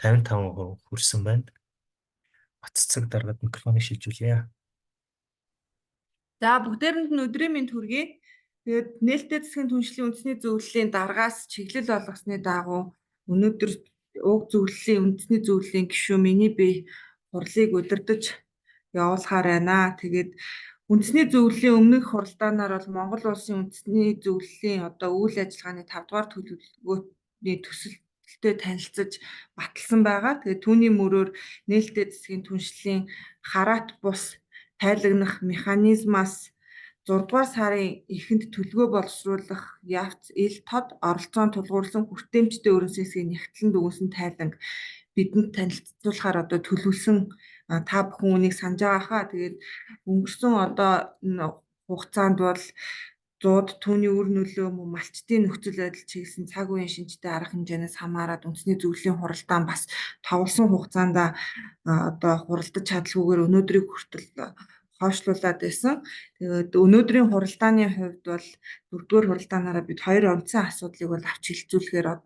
55% хүрсэн байна. Батцэг даргаад микрофоныг шилжүүлье. За бүгдээрэнд нь өдрийн мэнд хүргэе. Тэгээд нээлттэй засгийн түншлэлийн үндэсний зөвлөлийн даргаас чиглэл болгосны дагуу өнөөдөр уг зөвлөлийн үндэсний зөвлөлийн гишүүн миний бие хурлыг удирдах явуулахаар байна. Тэгээд үндэсний зөвлөлийн өмнөх хуралдаанаар бол Монгол улсын үндэсний зөвлөлийн үйл ажиллагааны 5 дугаар төлөвлөгөөний төсөлтөд танилцаж баталсан байгаа. Тэгээд түүний мөрөөр нээлттэй засгийн түншлэлийн хараат бус тайлагнах механизмаас 6 дугаар сарын эхэнд төлгөө боловсруулах явц ил тод оролцоон тулгуурласан хүртээмжтэй өрнөс хэсгийн нягтлан дүгнсэн тайланг бидэнд танилцуулахаар төлөвлөсөн та бүхэн үнийг санаж байгаа хаа. Тэгээд өнгөрсөн энэ хугацаанд бол зууд түүний үр нөлөө мөн малчтын нөхцөл байдал чиглэсэн цаг үеийн шинжтэй арга хэмжээнээс хамаарат үндэсний зөвлөлийн хуралдаан бас товлсон хугацаанд хуралдаж чадалгүйгээр өнөөдрийг хүртэл хойшлуулад байсан. Тэгээд өнөөдрийн хуралдааны хувьд бол 4-р хуралдаанаараа бид хоёр онцгой асуудлыг бол авч хэлцүүлэхээр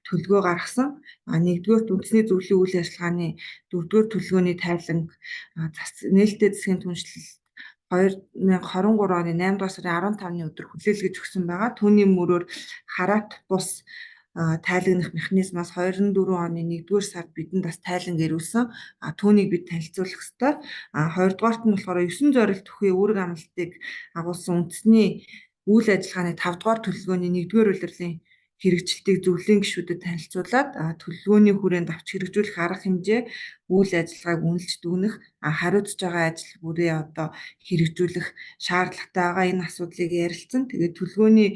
төлгөө гаргасан. 1-р үндэсний зөвлөлийн үйл ажиллагааны 4-р төлөвлөгөөний тайланг нээлттэй засгийн түншлэл 2023 оны 8 дугаар сарын 15-ны өдөр хүлээлгэж өгсөн байгаа. Түүний мөрөөр хараат бус тайлагнах механизмаас 24 оны 1-р сард бидэнд бас тайланг ирүүлсэн. Түүнийг бид танилцуулах ёстой. 2-дугаарт нь болохоор 9 зорилт төхөөрөмжийн үүрэг амлалтыг агуулсан үндэсний үйл ажиллагааны 5-дугаар төлөвлөгөөний 1-р улирлын хэрэгжилтийг зөвлөлийн гишүүдэд танилцуулаад төлөвлөгөөний хүрээнд авч хэрэгжүүлэх арга хэмжээ, үйл ажиллагааг үнэлж дүгнэх, хариуцж байгаа ажил бүрээ хэрэгжүүлэх шаардлагатай байгаа. Энэ асуудлыг ярилцсан. Тэгээд төлөвлөгөөний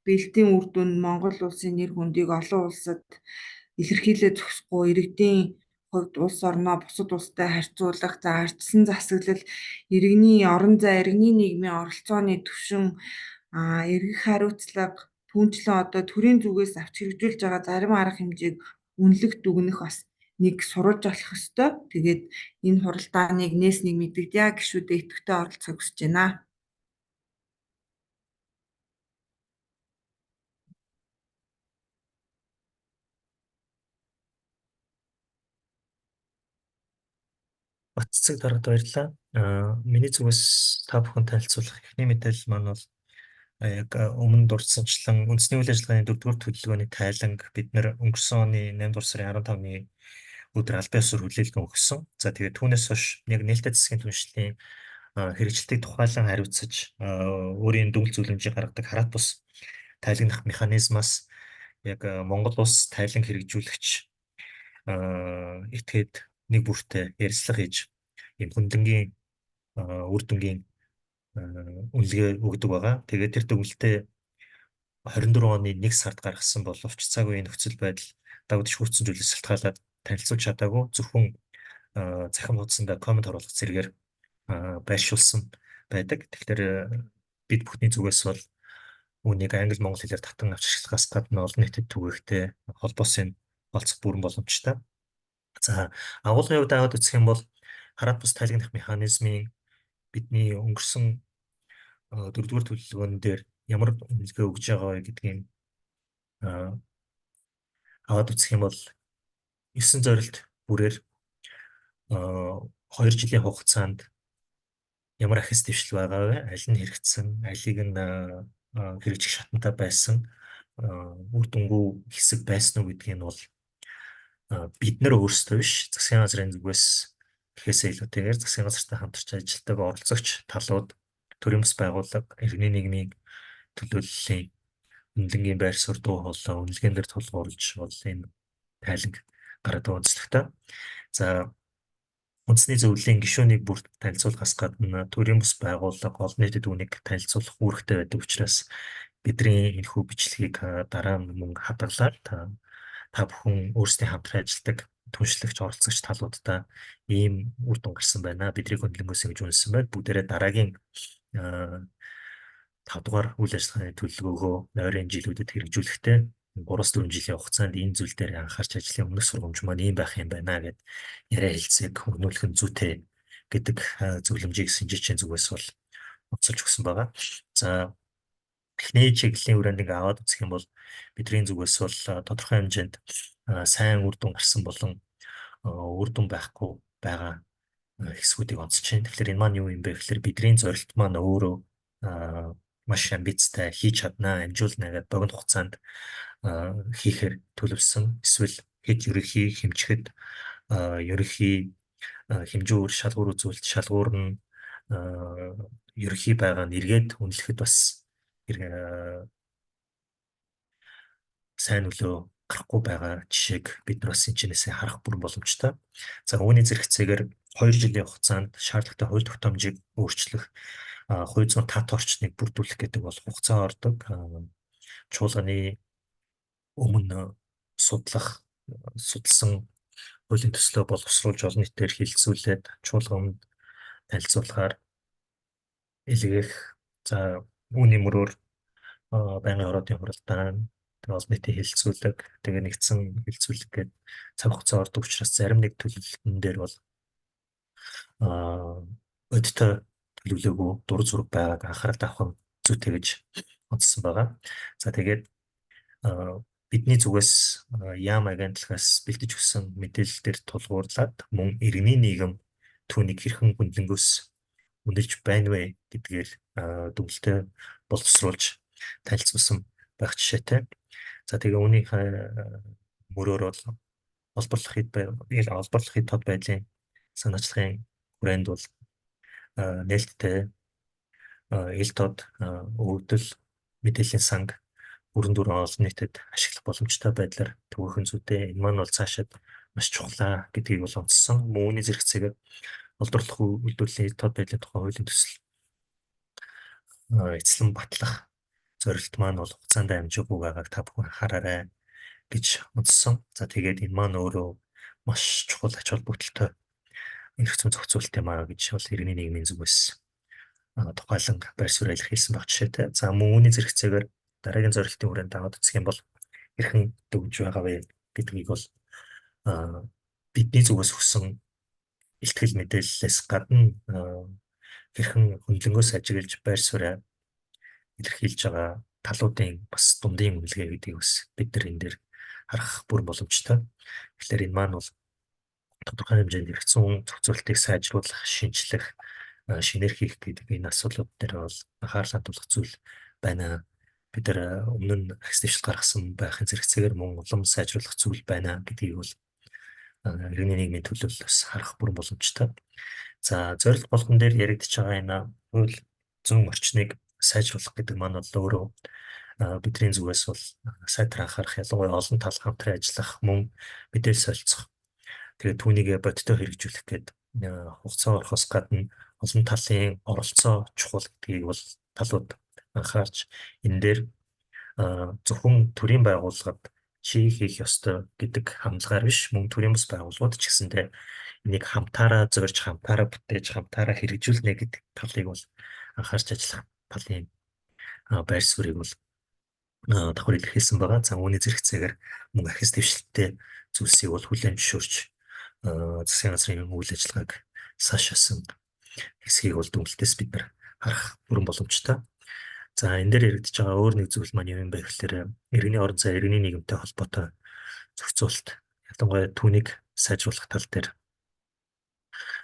бэлтийн үр дүн Монгол улсын нэр хүндийг олон улсад илэрхийлээ зохисгүй, иргэдийн хувьд улс орноо бусад улстай харьцуулах, ардчилсан засаглал, иргэний орон зай, иргэний нийгмийн оролцооны түвшин, эргэх хариуцлага, түүнчлэн төрийн зүгээс авч хэрэгжүүлж байгаа зарим арга хэмжээг үнэлэх дүгнэх бас нэг сурвалж болох ёстой. Тэгээд энэ хуралдааныг нээс нэг мэдэгдээ гишүүдээ идэвхтэй оролцохыг хүсэж байна. Батцэг дараад баярлалаа. Миний зүгээс та бүхэн танилцуулах эхний мэдээлэл маань бол яг өмнө дурдсанчлан үндэсний үйл ажиллагааны 4-р төлөвлөгөөний тайланг бид нэр өнгөрсөн оны 8 дугаар сарын 15-ны өдөр албан ёсоор хүлээлгэн өгсөн. За тэгээд түүнээс хойш яг нээлттэй засгийн түншлэлийн хэрэгжилтийг тухайлан хариуцаж өөрийн дүгнэлт зөвлөмжийг гаргадаг хараат бус тайлагнах механизмаас яг Монгол улс тайлан хэрэгжүүлэгч этгээд нэг бүртээ ярилцлага хийж ийм хүндэнгийн үр дүнгийн үнэлгээ өгдөг байгаа. Тэгээд тэр дүгнэлтээ 24 оны 1 сард гаргасан боловч цаг үеийн нөхцөл байдал давж хүрсэн зүйлээс шалтгаалаад танилцуулж чадаагүй. Зөвхөн захин хуудсанда коммент оруулах зэрэгээр байршуулсан байдаг. Тэгэхээр бид бүхний зүгээс бол үүнийг англи монгол хэлээр татан авч ашиглахаас гадна олон нийтэд түгээхтэй холбоосын олцох бүрэн боломжтой. За агуулгын хувьд аваад үзэх юм бол хараат бус тайлагнах механизмын бидний өнгөрсөн 4-р төлөвлөгөөн дээр ямар үнэлгээ өгж байгаа вэ гэдгийг аваад үзэх юм бол 9 зорилт бүрээр 2 жилийн хугацаанд ямар ахис дэвшил байгаа вэ? Аль нь хэрэгжсэн, алийг нь хэрэгжих шатантай байсан, үр дүнгүй хэсэг байсан уу гэдгийг нь бол бид нар өөрсдөө биш, засгийн газрын зүгээс гэхээсээ илүүтэйгээр засгийн газартай хамтарч ажилладаг оролцогч талууд, төрийн бас байгууллага, иргэний нийгмийн төлөөллийн үнэлгээний байр суурь дуу хоолой үнэлгээнд дээр тулгуурлаж бол энэ тайланг гараад байгаа онцлогтой. За үндэсний зөвлөлийн гишүүнийг бүр танилцуулахаас гадна төрийн бас байгууллага олон нийтэд үүнийг танилцуулах үүрэгтэй байдаг учраас бидний энэхүү бичлэгийг дараа нь мөн хадгалаад та бүхэн өөрсдийн хамтран ажилладаг түншлэгч оролцогч талуудтай ийм үр дүн гарсан байна. Бидний хөндлөнгөөс ингэж үнэлсэн байна. Бүгдээрээ дараагийн 5 дугаар үйл ажиллагааны төлөвлөгөөгөө ойрын жилүүдэд хэрэгжүүлэхдээ 3-4 жилийн хугацаанд энэ зүйл дээр анхаарч ажлын өмнөх сургамж маань ийм байх юм байна гэд яриа хэлцээг өгнүүлэх нь зүйтэй гэдэг зөвлөмжийг шинжээчийн зүгээс бол онцолж өгсөн байгаа. За техникийн чиглэлийн хүрээнд аваад үзэх юм бол бидний зүгээс бол тодорхой хэмжээнд сайн үр дүн гарсан болон үр дүн байхгүй байгаа хэсгүүдийг онцолж байна. Тэгэхээр энэ маань юу юм бэ гэхээр бидний зорилт маань өөрөө маш амбицтай хийж чаднаа, амжуулна гэдэг богино хугацаанд хийхээр төлөвлөсөн. Эсвэл хэд ерөнхий хэмжихэд ерөнхий хэмжүүр шалгуур үзүүлэлт шалгуур нь ерөнхий байгаа нь эргээд үнэлэхэд бас сайн нөлөө гарахгүй байгаа жишээг бид нар бас энэ чинээсээ харах бүрэн боломжтой. За үүний зэрэгцээгээр 2 жилийн хугацаанд шаардлагатай хууль тогтоомжийг өөрчлөх, хувь зүйн тат орчныг бүрдүүлэх гэдэг бол хугацаа ордог. Чуулганы өмнө судалсан хуулийн төслөө боловсруулж олон нийтээр хилцүүлээд чуулганд танилцуулахаар илгээх. За үүний мөрөөр байнгын ороодын хуралдаан олон нийтийн хилцүүлэг тэгээ нэгдсэн хилцүүлэг гэдэг цаг хугацаа ордог учраас зарим нэг төлөвлөлтөн дээр бол бодтой төлөвлөгөө дур зүрх байгааг анхаарал тавих нь зүйтэй гэж онцлсан байгаа. За тэгээд бидний зүгээс яам агентлагаас бэлдэж өгсөн мэдээлэл дээр тулгуурлаад мөн иргэний нийгэм түүнийг хэрхэн хөндлөнгөөс үнэлж байна вэ гэдгээр дүгнэлтээ боловсруулж танилцуулсан байх жишээтэй. За тэгээ үүний мөрөөр бол олборлох хэд тод байдлын санаачлалын хүрээнд бол нээлттэй ил тод өвдөл мэдээллийн санг бүрэн дүрэн олон нийтэд ашиглах боломжтой байдлаар төвөөрхөн зүйтэй. Энэ маань бол цаашаад маш чухлаа гэдгийг бол онцлсон. Үүний зэрэгцээгээр олдорлох үйлдвэрлэлийн ил тод байдлын тухай хуулийн төсөл эцлэн батлах зорилт маань бол хугацаанд амжаагүй байгааг та бүхэн хараарай гэж онцлсон. За тэгээд энэ маань өөрөө маш чухал ач холбогдолтой эрх зүйн зохицуулалт юм аа гэж бол иргэний нийгмийн зүгээс тухайлан байр суурь илэрхийлсэн баг жишээтэй. За мөн үүний зэрэгцээгээр дараагийн зорилтын хүрээнд даваад үзэх юм бол хэрхэн дөгж байгаа вэ гэдгийг бол бидний зүгээс өгсөн илтгэл мэдээллээс гадна хэрхэн хөндлөнгөөс ажиглаж байр суурь илэрхийлж байгаа талуудын бас дундын үнэлгээ гэдгийг бас бид нар энэ дээр харах бүр боломжтой. Тэгэхээр энэ маань бол тодорхой хэмжээнд эрх зүйн зохицуулалтыг сайжруулах, шинжлэх, шинээр хийх гэдэг энэ асуудлууд дээр бол анхаарал хандуулах зүйл байна. Бид нар өмнө нь ахис дэвшил гаргасан байхын зэрэгцээгээр мөн улам сайжруулах зүйл байна гэдгийг бол иргэний нийгмийн төлөөллөөс харах бүр боломжтой. За зорилго болгон дээр яригдж байгаа энэ хууль зүйн орчныг сайжруулах гэдэг маань бол өөрөө бидний зүгээс бол сайтар анхаарах, ялангуяа олон тал хамтран ажиллах, мөн мэдээлэл солилцох. Тэгээд түүнийг бодиттой хэрэгжүүлэх гэдэг хугацаа орохоос гадна олон талын оролцоо чухал гэдгийг бол талууд анхаарч энэ дээр зөвхөн төрийн байгууллагад чи хийх ёстой гэдэг хандлагаар биш, мөн төрийн бас байгууллагууд ч гэсэндээ энийг хамтаараа зорж, хамтаараа бүтээж, хамтаараа хэрэгжүүлнэ гэдэг талыг бол анхаарч ажиллах талын байр суурийг бол давхар илэрхийлсэн байгаа. За үүний зэрэгцээгээр мөн ахис дэвшилттэй зүйлсийг бол хүлээн зөвшөөрч засгийн газрын үйл ажиллагааг сайшаасан хэсгийг бол дүгнэлтээс бид нар харах бүрэн боломжтой. За энэ дээр яригдж байгаа өөр нэг зүйл маань юм бэ гэхээр иргэний орон зай, иргэний нийгэмтэй холбоотой зохицуулалт, ялангуяа түүнийг сайжруулах тал дээр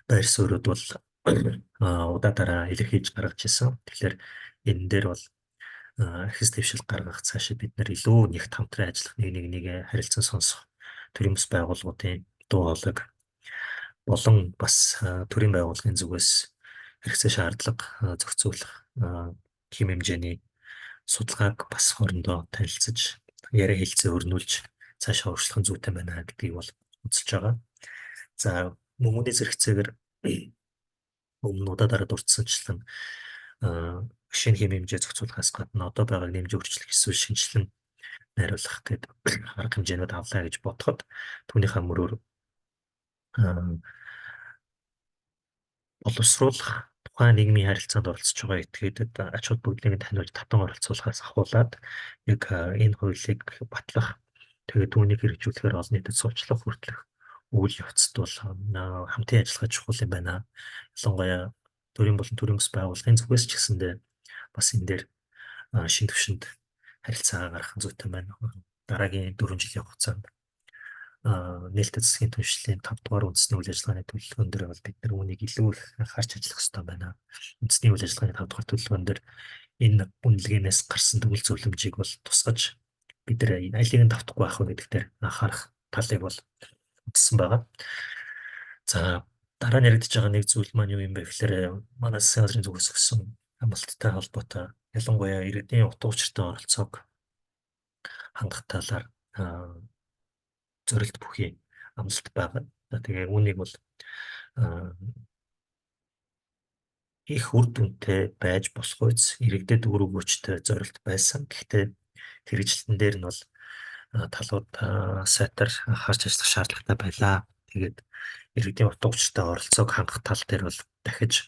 байр суурьуд бол удаадараа илэрхийлж гаргаж ирсэн. Тэгэхээр энэ дээр бол ахис дэвшил гаргах цаашаа бид нар илүү нэгт хамтран ажиллах, нэг харилцан сонсох төрийн бас байгууллагуудын дуу хоолойг болон бас төрийн байгууллагын зүгээс хэрэгцээ шаардлага зохицуулах хэм хэмжээний судалгааг бас хоорондоо танилцаж, яриа хэлцээ өрнүүлж цаашаа урьдчилах зүйтэй байна гэдгийг бол үзэж байгаа. За мөнгөний зэрэгцээгээр өмнө удаадараа дурдсанчлан шинэ хэм хэмжээ зохицуулахаас гадна одоо байгааг нэмж өөрчлөх эсвэл шинжилэн найруулах гэдэг арга хэмжээнүүд авлаа гэж бодоход түүнийхээ мөрөөр боловсруулах тухайн нийгмийн харилцаанд оролцож байгаа этгээдэд ач холбогдлыг таниулж татан оролцуулахаас ахуулаад яг энэ хуулийг батлах, тэгээд түүнийг хэрэгжүүлэхээр олон нийтэд сурчлах хүртэлх үйл явцд бол хамтын ажиллагаа чухал юм байна. Ялангуяа төрийн болон төрийн бас байгууллагын зүгээс ч гэсэндээ бас энэ дээр шин төвшөнд харилцаа гаргах зүйтэй байна. Дараагийн 4 жилийн хугацаанд нээлттэй засгийн түвшлийн 5 дугаар үндэсний үйл ажиллагааны төлөвлөгөөн дээр бол бид нар үүнийг илүү их анхаарч ажиллах хэрэгтэй байна. Үндэсний үйл ажиллагааны 5 дугаар төлөвлөгөөн дээр энэ үнэлгээнээс гарсан төгөл зөвлөмжийг бол тусгаж бид нар алийг нь давтахгүй байх вэ гэдэгт дээр анхаарах талыг бол утсан байгаа. За дараа нь яригдж байгаа нэг зүйл маань юу юм бэ гэхээр манай засгийн газрын зүгээс өгсөн амлалттай холбоотой ялангуяа иргэдийн утга учиртай оролцоог хангах талаар зорилт бүхий амлалт байгаа. За тэгээ үүнийг бол а, их үр дүнтэй байж болох үз иргэдэд үр өгөөжтэй зорилт байсан. Гэхдээ хэрэгжилтэн дээр нь бол талууд сайтар харж ажиллах шаардлагатай байлаа. Тэгээд иргэдийн утга учиртай оролцоог хангах тал дээр бол дахиж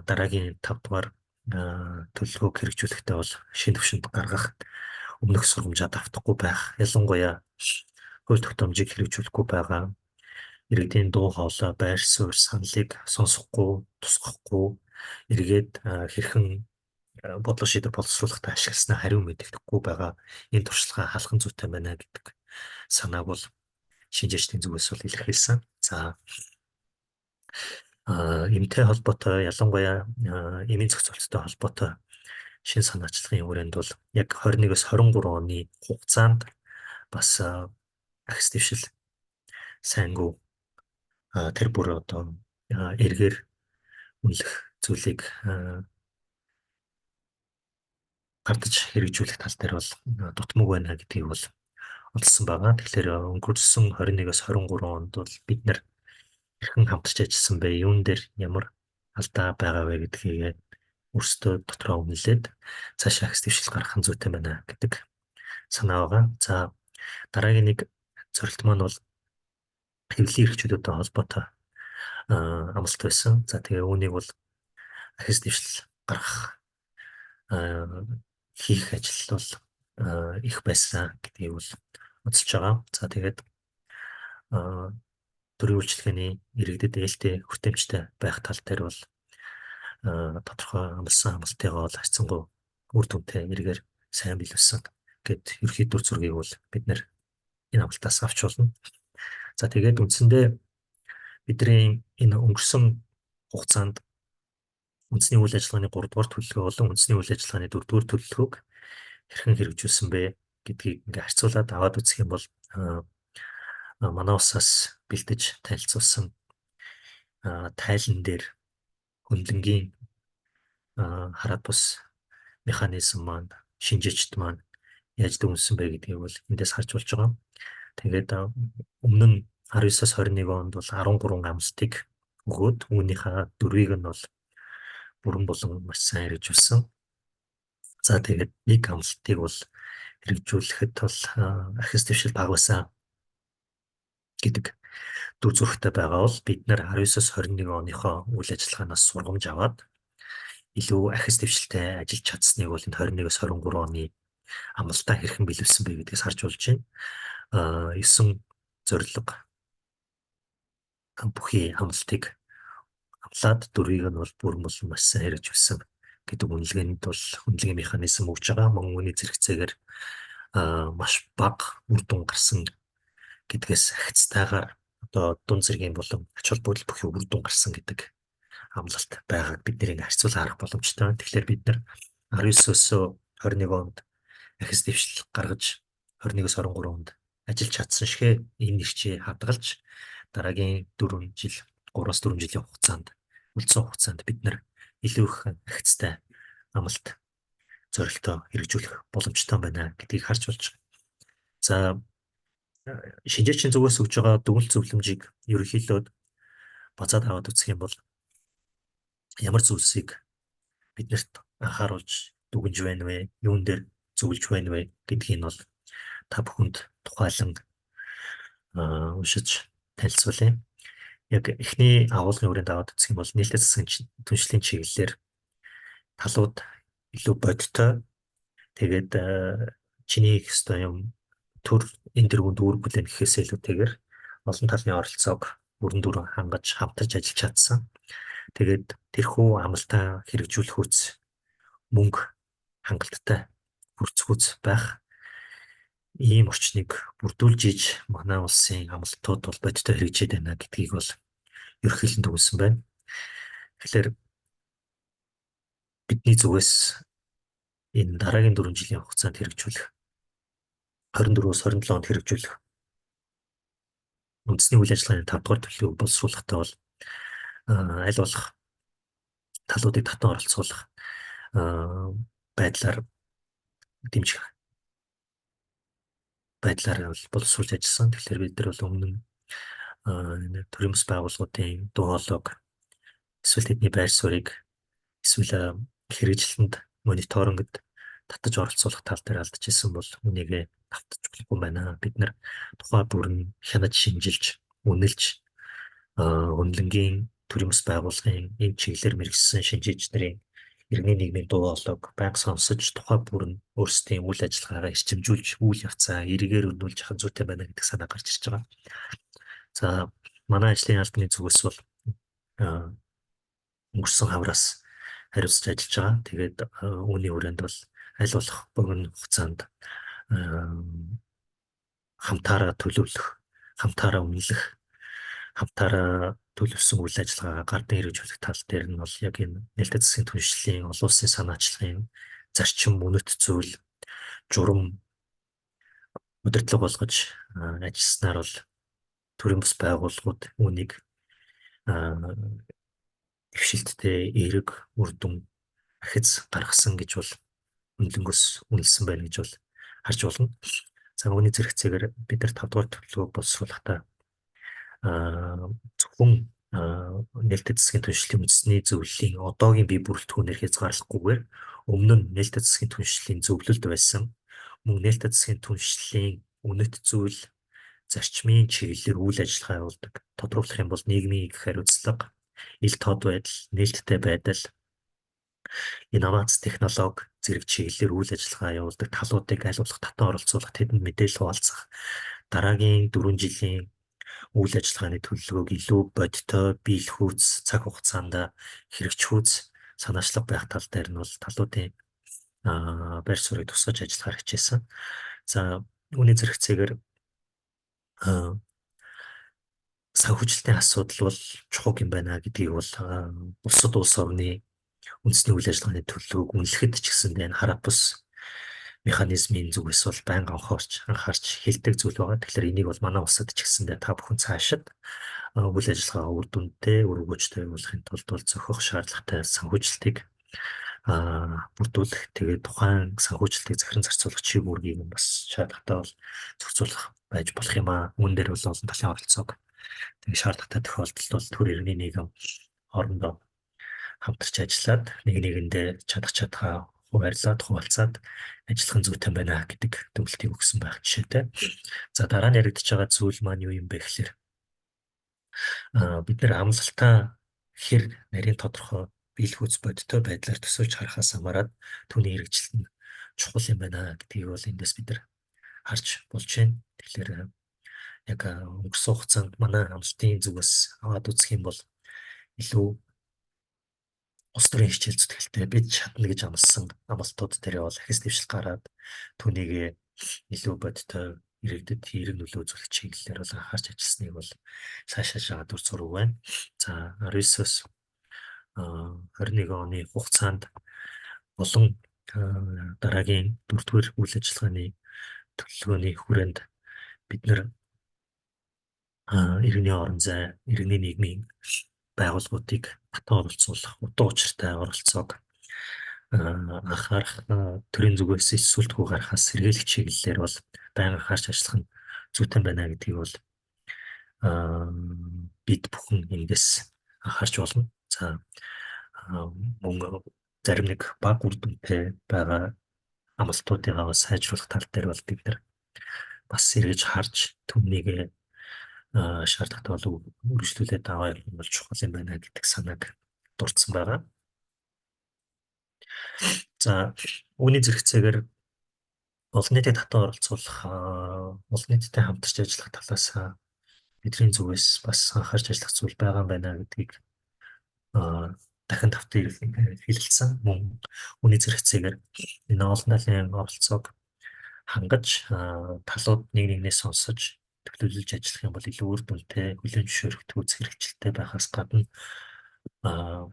дараагийн 5 дугаар төлөвлөгөөг хэрэгжүүлэхдээ бол шинэ төвшөнд гаргах өмнөх сургамжаа давтахгүй байх. Ялангуяа хууль тогтоомжийг хэрэгжүүлэхгүй байгаа иргэдийн дуу хоолой, байр суурь, саналыг сонсохгүй, тусгахгүй эргээд хэрхэн бодлого шийдвэр боловсруулалтад ашигласнаа хариу мэдэгдэхгүй байгаа энэ туршлагаа халахын зүйтэй байна гэдэг санааг бол шинжээчдийн зүгээс бол илэрхийлсэн. За эмтэй холбоотой ялангуяа эмийн зохицуулалттай холбоотой шин санаачлагын хүрээнд бол яг 21-с 23 оны хугацаанд бас ахис дэвшил сайнгүй тэр бүр одоо эргээр үнэлэх зүйлийг гардаж хэрэгжүүлэх тал дээр бол дутмаг байна гэдгийг бол олсон байгаа. Тэгэхээр өнгөрсөн 21-с 23 онд бол бид нэр хэрхэн хамтарч ажилласан бэ? Юун дээр ямар алдаа байгаа вэ гэдгийг өөрсдөө дотроо үнэлээд цаашаа ахис дэвшил гаргахын зүйтэй байна гэдэг санаа байгаа. За дараагийн нэг зорилт маань бол хэвлэлийн эрхчлөлтөд холбоотой амлалт байсан. За тэгээ үүнийг бол ахис дэвшил гаргах хийх ажил бол их байсан гэдгийг бол үзэж байгаа. За тэгээд төрийн үйлчилгээний иргэдэд ээлтэй хүртээмжтэй байх тал дээр бол тодорхой амлсан амлалтыгаа бол харьцангуй үр дүнтэй эргээр сайн биелүүлсэн гэд ерхий дүр зургийг бол бид нэр энэ амлалтаас авч болно. За тэгээд үндсэндээ бидний энэ өнгөрсөн хугацаанд үндэсний үйл ажиллагааны 3 дугаар төлөвлөгөө болон үндэсний үйл ажиллагааны 4 дугаар төлөвлөгөөг хэрхэн хэрэгжүүлсэн бэ гэдгийг ингээ харьцуулаад аваад үзэх юм бол манай улсаас бэлдэж танилцуулсан тайлан дээр хөндлөнгийн хараад бус механизм маань шинжээчд маань яаж дүнсэн бэ гэдгийг бол эндээс харж болж байгаа. Тэгээд өмнө нь 19-с 21 онд бол 13 амлалтыг өгөөд үүнийхээ 4-ийг нь бол бүрэн болон маш сайн хэрэгжүүлсэн. За тэгээд нэг амлалтыг бол хэрэгжүүлэхэд бол ахис дэвшил бага байсан гэдэг дүр зурагтай байгаа бол бид нар 19-с 21 оныхоо үйл ажиллагаанаас сургамж аваад илүү ахис дэвшилтэй ажиллаж чадсныг бол энэ 21-с 23 оны амлалтаа хэрхэн биелүүлсэн бэ гэдгээс харж болж байна. 9 зорилго бүхий амлалтыг амлаад 4-ийг нь бол бүрэн болон маш сайн хэрэгжүүлсэн гэдэг үнэлгээнд бол үнэлгээ механизм өгж байгаа. Мөн үүний зэрэгцээгээр маш бага үр дүн гарсан гэдгээс ахицтайгаар одоо дунд зэргийн болон ач холбогдол бүхий үр дүн гарсан гэдэг амлалт байгааг бид нэр харьцуулан харах боломжтой байна. Тэгэхээр бид нар 19-с 21 онд ахис дэвшил гаргаж 21-с 23 онд ажиллаж чадсан шигэ энэ нэрчээ хадгалж дараагийн 4 жил 3-4 жилийн хугацаанд үлдсэн хугацаанд бид нар илүү их ахицтай амлалт зорилтоо хэрэгжүүлэх боломжтой байна гэдгийг харж болж байгаа. За шинжээчийн зүгээс өгж байгаа дүгнэлт зөвлөмжийг ерөнхийдөө базаад аваад үзэх юм бол ямар зүйлсийг биднэрт анхааруулж дүгнж байна вэ? Юун дээр зөвлөж байна вэ гэдгийг нь бол та бүхэнд тухайлан уншиж танилцуулъя. Яг эхний агуулгын хүрээнд аваад үзэх юм бол нээлттэй засгийн түншлэлийн чиглэлээр талууд илүү бодиттой. Тэгээд чиний хийх ёстой юм төр энэ дөрвөнд үүрэг бүлээн гэхээсээ илүүтэйгээр олон талын оролцоог бүрэн дүр хангаж хамтарч ажиллаж чадсан. Тэгээд тэрхүү амлалтаа хэрэгжүүлэх үс мөнгө хангалттай хүрцгүүц байх. ийм орчныг бүрдүүлж иж манай улсын амлалтууд бол бодиттой хэрэгжээд байна гэдгийг бол ерөнхийдөө дүгнсэн байна. Тэгэхээр бидний зүгээс энэ дараагийн 4 жилийн хугацаанд хэрэгжүүлэх 24-өөс 27 онд хэрэгжүүлэх үндэсний үйл ажиллагааны 5 дугаар төлөвийг боловсруулахдаа бол аль болох талуудыг татан оролцуулах байдлаар дэмжих байдлаар бол боловсруулж ажилласан. Тэгэхээр бид нар бол өмнө нь төрийн бас байгууллагуудын дуу хоолойг эсвэл тэдний байр суурийг эсвэл хэрэгжилтэнд мониторингод татаж оролцуулах тал дээр алдчихсан бол үнийг давтаж болохгүй байна. Бид нар тухай бүрэн хянаж шинжилж, үнэлж, үнэлэнгийн төрийн бас байгууллагын энэ чиглэлээр мэргэжсэн шинжээч нарын иргэний нийгмийн дуу хоолойг байнга сонсож, тухай бүрэн өөрсдийн үйл ажиллагаагаа эрчимжүүлж, үйл явцаа эргээр өнүүлж ахын зүйтэй байна гэдэг санаа гарч ирж байгаа. За манай ажлын албаны зүгээс бол өнгөрсөн хавраас хариуцж ажиллаж байгаа. Тэгээд үүний хүрээнд бол аль болох богино хугацаанд хамтаараа төлөвлөх, хамтаараа үнэлэх, хамтаараа төлөвсөн үйл ажиллагаагаа гардан хэрэгжүүлэх тал дээр нь бол яг энэ нээлттэй засгийн түншлэлийн олон улсын санаачлагын зарчим үнэт зүйл журам удирдлага болгож ажилласнаар бол төрийн бас байгууллагууд үүнийг дэвшилттэй эерэг үр дүн ахиц гаргасан гэж бол үнэлэнгөөс үнэлсэн байна гэж бол харж болно. За үүний зэрэгцээгээр бид нар 5 дугаар төлөвлөгөөг боловсруулахдаа зөвхөн нээлттэй засгийн түншлэлийн үндэсний зөвлөлийн одоогийн бие бүрэлдэхүүнээр хязгаарлахгүйгээр өмнө нь нээлттэй засгийн түншлэлийн зөвлөлд байсан мөн нээлттэй засгийн түншлэлийн үнэт зүйл зарчмын чиглэлээр үйл ажиллагаа явуулдаг. Тодорхойлох юм бол нийгмийн их хариуцлага, ил тод байдал, нээлттэй байдал, инновац технологи зэрэг чиглэлээр үйл ажиллагаа явуулдаг талуудыг аль болох татан оролцуулах, тэдэнд мэдээлэл хуваалцах, дараагийн 4 жилийн үйл ажиллагааны төлөвлөгөөг илүү бодиттой, биелхүүц, цаг хугацаанд хэрэгжихүүц санаачлаг байх тал дээр нь бол талуудын байр суурийг тусгаж ажиллахаар хичээсэн. За үүний зэрэгцээгээр санхүүжилтийн асуудал бол чухал юм байна гэдгийг бол бусад улс орны үндэсний үйл ажиллагааны төлөвлөгөөг үнэлэхэд ч гэсэндээ энэ хараа бус механизмын зүгээс бол байнга анхаарч хэлдэг зүйл байгаа. Тэгэхээр энийг бол манай улсад ч гэсэндээ та бүхэн цаашид үйл ажиллагаа үр дүнтэй, өргөжтэй болгохын тулд бол зохих шаардлагатай санхүүжилтийг бүрдүүлэх, тэгээд тухайн санхүүжилтийг захиран зарцуулах чиг үүргийг бас шаардлагатай бол зохицуулах байж болох юм аа. Үүн дээр бол олон талын оролцоог тэгээд шаардлагатай тохиолдолд бол төр иргэний нийгэм хоорондоо хамтарч ажиллаад нэг нэгэндээ чадхаа хуваарлаад хуваалцаад ажиллах нь зүйтэй байна гэдэг төвлөлтийг өгсөн байх жишээтэй. За дараа нь яригдж байгаа зүйл маань юу юм бэ гэхээр бид нэр амлалтаа хэр нарийн тодорхой биелхүүц бодиттой байдлаар төсөөлж харахаас хамаарат түүний хэрэгжилт нь чухал юм байна гэдгийг бол эндээс бид нар харж болж байна. Тэгэхээр яг өнгөрсөн хугацаанд манай амлалтын зүгээс аваад үзэх юм бол илүү улс төрийн хичээл зүтгэлтэй бид чадна гэж амласан амлалтууд дээр бол ахис дэвшил гараад түүнийг илүү бодиттой иргэдэд эерэг нөлөө үзүүлэх чиглэлээр бол анхаарч ажилласныг бол цаашаа жагаад дүр зураг байна. За 19-с 21 оны хугацаанд болон дараагийн 4-р үйл ажиллагааны төлөвлөгөөний хүрээнд бид нэр иргэний орон зай, иргэний нийгмийн байгууллагуудыг татан оролцуулах, утга учиртай оролцоог анхаарах, төрийн зүгээс эсвэлтгүй гарахаас сэргийлэх чиглэлээр бол байнга анхаарч ажиллах нь зүйтэй байна гэдгийг бол бид бүхэн эндээс анхаарч болно. За мөн зарим нэг баг үр дүнтэй байгаа амлалтуудыгаа сайжруулах тал дээр бол бид нар бас сэргэж харж түүнийг шаардлагатай бол үргэлжлүүлээд аваа явах нь бол чухал юм байна гэдэг санааг дурдсан байгаа. За үүний зэрэгцээгээр олон нийтийн татан оролцуулах, олон нийттэй хамтарч ажиллах талаас бидний зүгээс бас анхаарч ажиллах зүйл байгаа юм байна гэдгийг дахин давтан хэлэлцсэн. Мөн үүний зэрэгцээгээр энэ олон талын оролцоог хангаж талууд нэг нэгнээс сонсож төлөвлөж ажиллах юм бол илүү үр дүнтэй, хүлээн зөвшөөрөгдөв үзэх хэрэгжилтэй байхаас гадна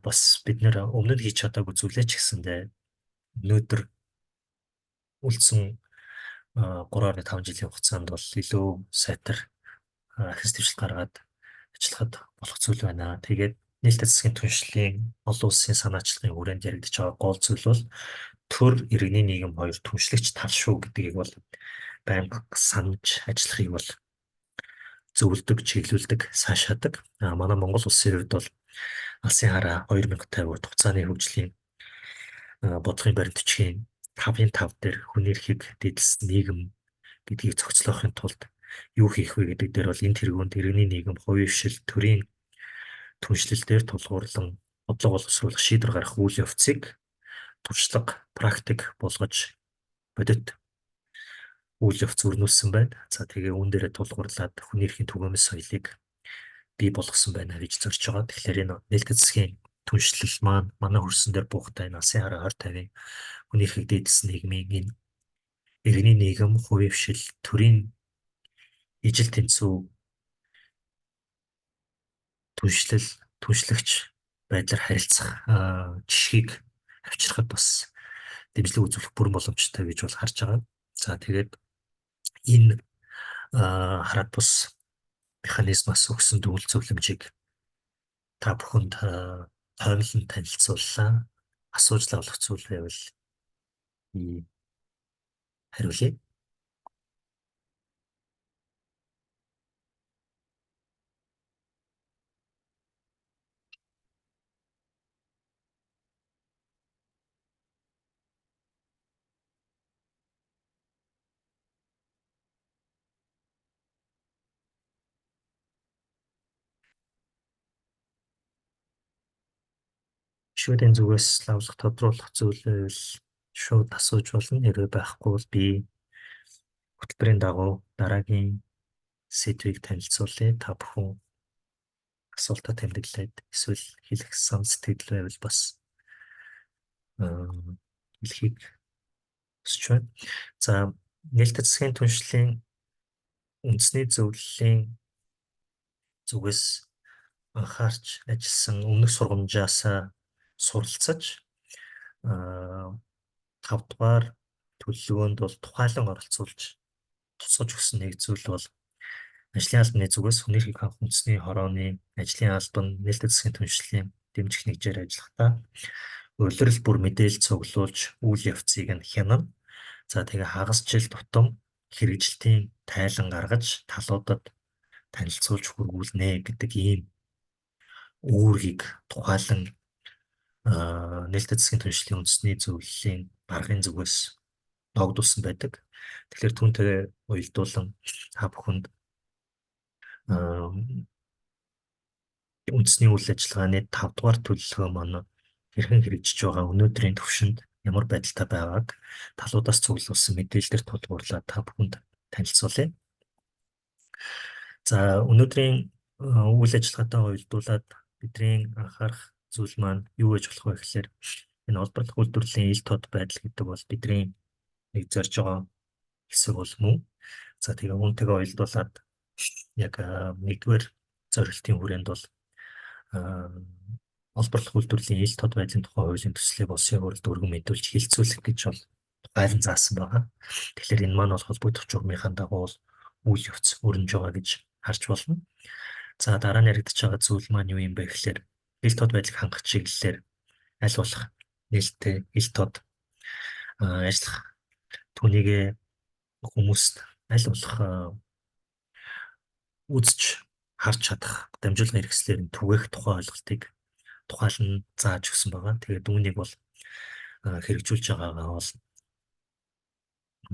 бас бид нэр өмнө нь хийж чадаагүй зүйлээ ч гэсэндээ өнөөдөр үлдсэн 3.5 жилийн хугацаанд бол илүү сайтар ахис дэвшил гаргаад ажиллахад болох зүйл байна. Тэгээд нийлдэт засгийн түншлэлийн олон улсын санаачлагын хүрээнд яригдж байгаа гол зүйл бол төр иргэний нийгэм хоёр түншлэгч тал шүү гэдгийг бол байнга санаж ажиллахыг бол зөвлөдөг, чиглүүлдэг, цаашаадаг. Манай Монгол улсын хувьд бол Алсын хараа 2050 урт хугацааны хөгжлийн бодлогын баримтчгийн 5-5 дээр хүний эрхийг дэдэлсэн нийгэм гэдгийг цогцлоохын тулд юу хийх вэ гэдэг дээр бол энэ тэргуунд иргэний нийгэм, хувийн хвшил, төрийн түншлэл дээр тулгуурлан бодлого боловсруулах, шийдвэр гаргах үйл явцыг туршлага, практик болгож бодит үйл явц өрнүүлсэн байна. За тэгээ үүн дээрээ тулгуурлаад хүний эрхийн түгээмэл соёлыг бий болгосон байна гэж зорж байгаа. Тэгэхээр энэ нээлттэй засгийн түншлэл маань манай хөрсөн дээр буухтай энэ Алсын хараа 2050-ийн хүний эрхийг дэдсэн нийгмийн энэ иргэний нийгэм, хувийн хвшил, төрийн ижил тэнцүү түншлэгч байдлаар харилцах жишгийг авчрахад бас дэмжлэг үзүүлэх бүрэн боломжтой гэж бол харж байгаа. За тэгээд энэ хараад бус механизмаас өгсөн дүгнэлт зөвлөмжийг та бүхэнд тоймлон танилцууллаа. Асууж лавлах зүйл байвал хариулъя. Шүүдийн зүгээс лавлах тодруулах зүйл байвал шууд асууж болно. Хэрвээ байхгүй бол би хөтөлбөрийн дагуу дараагийн сэдвийг танилцуулъя. Та бүхэн асуултаа тэмдэглээд эсвэл хэлэх сан сэтгэл байвал бас хэлхийг хүсэж байна. За нээлттэй засгийн түншлэлийн үндэсний зөвлөлийн зүгээс анхаарч ажилласан өмнөх сургамжаас суралцаж 5 дугаар төлөвлөгөөнд бол тухайлан оролцуулж туцаж өгсөн нэг зүйл бол ажлын албаны зүгээс хүний эрхийг хангах үндэсний хорооны ажлын албан нээлттэй засгийн түншлэлийн дэмжих нэгжээр ажиллахдаа улирал бүр мэдээлэл цуглуулж үйл явцыг нь хянана. За тэгээ хагас жил тутам хэрэгжилтийн тайлан гаргаж талуудад танилцуулж хүргүүлнэ гэдэг ийм үүргийг тухайлан нээлттэй засгийн түншлэлийн үндэсний зөвлөлийн даргын зүгээс ногдуулсан байдаг. Тэгэхээр түүнтэй уялдуулан та бүхэнд үндэсний үйл ажиллагааны 5 дугаар төлөвлөгөө маань хэрхэн хэрэгжиж байгаа өнөөдрийн төвшөнд ямар байдалтай байгааг талуудаас цуглуулсан мэдээлэлээр тулгуурлаад та бүхэнд танилцуулъя. За өнөөдрийн үйл ажиллагаатай уялдуулаад бидний анхаарах зүйл маань юу гэж болох вэ гэхээр энэ олборлох үйлдвэрлэлийн ил тод байдал гэдэг бол бидний нэг зорж байгаа хэсэг бол мөн. За тэгээ үүнтэйгээ уялдуулаад яг нэгдүгээр зорилтын хүрээнд бол олборлох үйлдвэрлэлийн ил тод байдлын тухай хуулийн төслийг улсын хурлд өргөн мэдүүлж хилцүүлэх гэж бол гайлан заасан байгаа. Тэгэхээр энэ маань бол холбогдох журмынхаа дагуу үйл явц өрнөж байгаа гэж харж болно. За дараа нь яригдж байгаа зүйл маань юу юм бэ гэхээр ил тод байдлыг хангах чиглэлээр аль болох нээлттэй ил тод ажиллах түүнийг хүмүүст аль болох үзэж харж чадах дамжуулгын хэрэгслээр нь түгээх тухай ойлголтыг тухайлан зааж өгсөн байгаа. Тэгээд үүнийг бол хэрэгжүүлж байгаагаа бол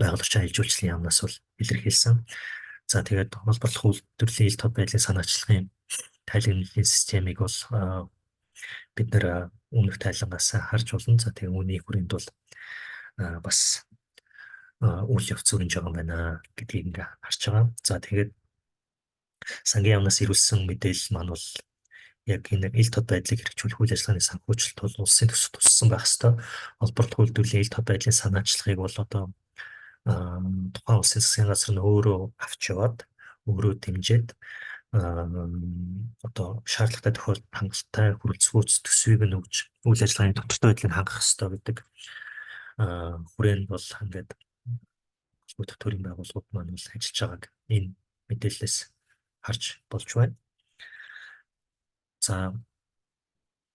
байгууллагын аялал жуулчлалын яамнаас бол илэрхийлсэн. За тэгээд олборлох үйлдвэрлэлийн ил тод байдлын санаачлагын тайлгнуулын системийг бол бид нэр өмнөх тайлангаас харж болно. За тэгээд үүний хүрээнд бол бас үйл явц өрнөж байгаа юм байна гэдгийг ингээ харж байгаа. За тэгээд сангийн яамнаас ирүүлсэн мэдээлэл маань бол яг энэ ил тод байдлыг хэрэгжүүлэх үйл ажиллагааны санхүүжилт бол улсын төсөв туссан байх ёстой. Олборлох үйлдвэрлэлийн ил тод байдлын санаачлагыг бол одоо тухайн улсын засгийн газар нь өөрөө авч яваад өөрөө дэмжиж одоо шаардлагатай тохиолдолд хангалттай хүрэлцгүүц төсвийг нь өгч үйл ажиллагааны тодорхой байдлыг хангах хэрэгтэй гэдэг хүрээнд бол ингээд холбогдох төрийн байгууллагууд маань бол ажиллаж байгааг энэ мэдээлэлээс харж болж байна. За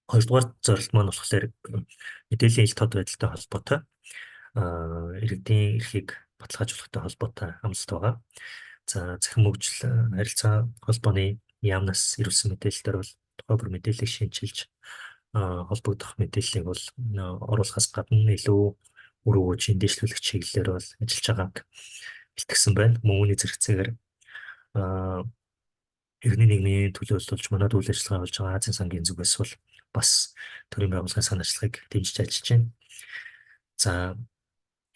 хоёрдугаар зорилт маань болохоор мэдээллийн ил тод байдалтай холбоотой иргэдийн эрхийг баталгаажуулахтай холбоотой амлалт байгаа. За захин хөгжил харилцаа холбооны яамнаас ирүүлсэн мэдээлэлээр бол тухай бүр мэдээллийг шинжилж холбогдох мэдээллийг бол оруулахаас гадна илүү үр өгөөж дэвшлүүлэх чиглэлээр бол ажиллаж байгааг илтгэсэн байна. Мөн үүний зэрэгцээгээр иргэний нийгмийн төлөөлөлж манад үйл ажиллагаа болж байгаа Азийн сангийн зүгээс бол бас төрийн байгууллагын санаачлагыг дэмжиж ажиллаж байна. За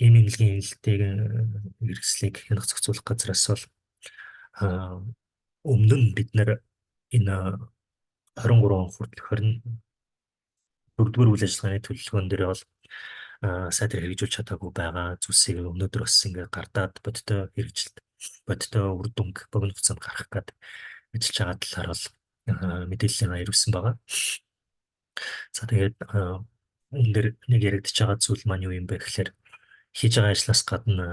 ийм эмнэлгийн хэлтийг хэрэгслийг хянах зохицуулах газраас бол өмнө нь бид нэр энэ 23 хүртэл 24-р үйл ажиллагааны төлөвлөгөөн дээр бол сайтар хэрэгжүүлж чадаагүй байгаа зүйлсийг өнөөдөр бас ингээд гардаад бодтой үр дүнг богино хугацаанд гаргах гээд ажиллаж байгаа талаар бол мэдээлэл ирүүлсэн байгаа. За тэгээд энэ дээр нэг яригдчихэж байгаа зүйл маань юу юм бэ гэхээр хийж байгаа ажлаас гадна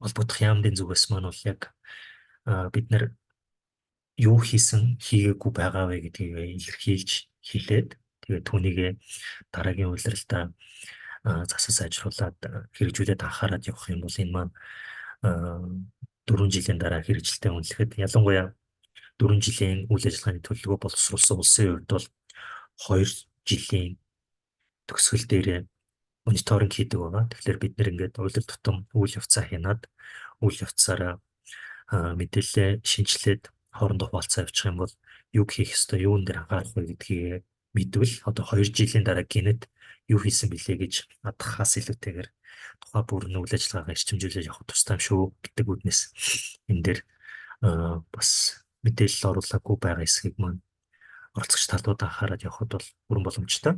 холбогдох яамдын зүгээс маань бол яг бид нэр юу хийсэн хийгээгүй байгаа вэ гэдгийг илэрхийлж хэлээд тэгээд түүнийг дараагийн үйлрэлдээ засаж сайжруулад хэрэгжүүлээд анхаарал явах юм бол энэ маань 4 жилийн дараа хэрэгжилтэд үнэлэхэд ялангуяа 4 жилийн үйл ажиллагааны төлөвлөгөө боловсруулсан улсын хувьд бол 2 жилийн төгсгөл дээр мониторинг хийдэг байгаа. Тэгэхээр бид нэр ингээд улирал тутам үйл явцаа хянаад үйл явцаараа мэдээлэл шинжилээд хоорондоо хуваалцаа явуучих юм бол юу хийх ёстой, юун дээр анхаарах вэ гэдгийг мэдвэл одоо 2 жилийн дараа гинэт юу хийсэн бэлээ гэж адахаас илүүтэйгээр тухай бүрэн үйл ажиллагаагаа эрчимжүүлж явах тустай юм шүү гэдэг үднэс энэ дээр бас мэдээлэл оруулаагүй байгаа эсхийг маань оролцогч талууд анхаарал явахд бол бүрэн боломжтой.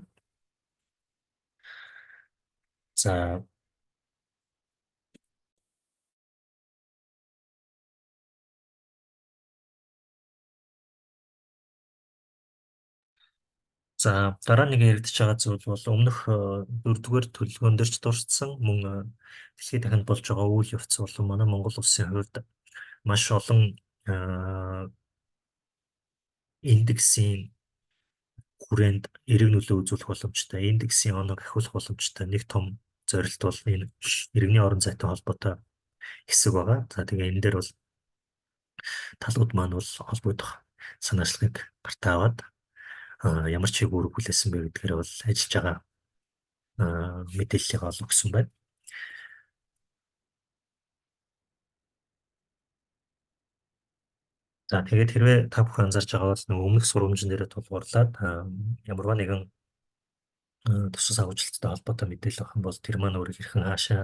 За дараа нэг яригдж байгаа зүйл бол өмнөх 4-р төлөвлөгөөн дээр ч дурдсан мөн дэлхийд дахинд болж байгаа үйл явц болон манай Монгол улсын хувьд маш олон индексийн хүрээнд эрэг нөлөө үзүүлэх боломжтой, индексийн оног ахиулах боломжтой нэг том зорилт бол энэ иргэний орон зайтай холбоотой хэсэг байгаа. За тэгээ энэ дээр бол талууд маань бол холбогдох санаачлагыг гартаа аваад ямар ч үг үүрэг хүлээсэн бэ гэдгээр бол ажиллаж байгаа мэдээллийг олгосон байна. За тэгээд хэрвээ та бүхэн анзарч байгаа бол нэг өмнөх сургамжин дээр тулгуурлаад ямарваа нэгэн тусгай агуулжтай холбоотой мэдээлэл авах юм бол тэр маань өөрөө хэрхэн хаашаа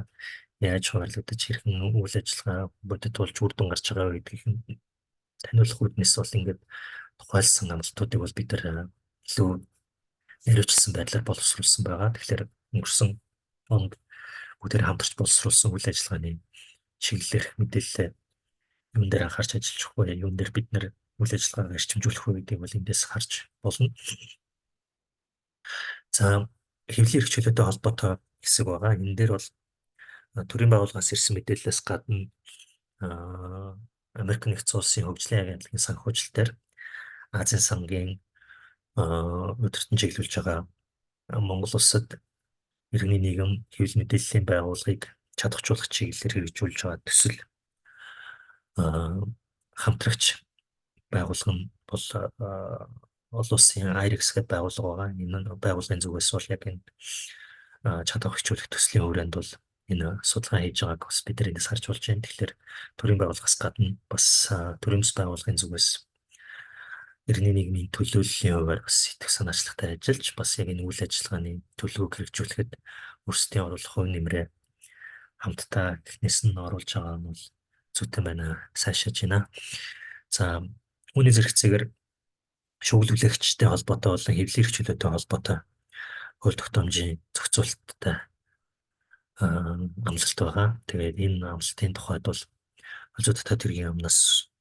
яаж хуваарлагдаж хэрхэн үйл ажиллагаа бодит болж үр дүн гарч байгаа гэдгийг таниулах үүднээс бол ингээд тухайлсан амлалтуудыг бол бид нар илүү нэрвчилсэн байдлаар боловсруулсан байгаа. Тэгэхээр өнгөрсөн онд бүгдээр хамтарч боловсруулсан үйл ажиллагааны чиглэлээр мэдээлэл юун дээр анхаарч ажиллах вэ? Юун дээр бид нэр үйл ажиллагаагаа эрчимжүүлэх вэ гэдгийг бол эндээс харж болно. За хэвлэлийн эрх чөлөөтэй холбоотой хэсэг байгаа. Энэ дээр бол төрийн байгууллагаас ирсэн мэдээлэлээс гадна Америк нэгдсэн улсын хөгжлийн агентлагийн санхүүжилт дээр Азийн сангийн өдөртөн чиглүүлж байгаа Монгол улсад иргэний нийгэм хэвлэл мэдээллийн байгууллагыг чадахжуулах чиглэлээр хэрэгжүүлж байгаа төсөл хамтрагч байгууллага нь бол олон улсын IREX гэдэг байгууллага байгаа. Энэ байгууллагын зүгээс бол яг энэ чадах хөгжүүлэх төслийн хүрээнд бол энэ судалгаа хийж байгааг бас бид нар эндээс харж болж байна. Тэгэхээр төрийн байгууллагаас гадна бас төрийн бас байгууллагын зүгээс иргэний нийгмийн төлөөллийн хувьд бас итгэх санаачлагтай ажиллаж бас яг энэ үйл ажиллагааны төлөвлөгөөг хэрэгжүүлэхэд өөрсдийн оруулах хувь нэмрээ хамтдаа эхнээс нь оруулж байгаа нь бол зүйтэй байна. Сайшааж байна. За үүний зэрэгцээгээр шүглүүлэгчтэй холбоотой болон хэвлэл эрх чөлөөтэй холбоотой хууль тогтоомжийн зохицуулалттай амлалт байгаа. Тэгээд энэ амлалтын тухайд бол Хажуу Татаа тэргийн амнаас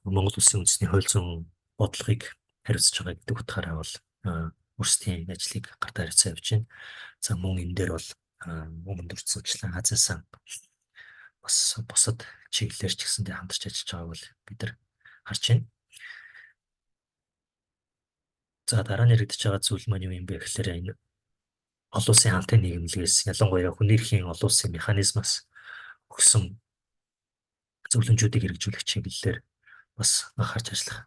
Монгол Улсын үндэсний хууль зүйн бодлогыг хариуцж байгаа гэдэг утгаараа бол өөрсдийн ажлыг гартаа харьцаа явж байна. За мөн энэ дээр бол өмнө дурдсанчлан Азийн сан бас бусад чиглэлээр ч гэсэндээ хамтарч ажиллаж байгааг бол бид нар харж байна. За дараа нь яригдж байгаа зүйл маань юу юм бэ гэхээр энэ олон улсын хамтын нийгэмлэгээс ялангуяа хүний эрхийн олон улсын механизмаас өгсөн зөвлөмжүүдийг хэрэгжүүлэх чиглэлээр бас анхаарч ажиллах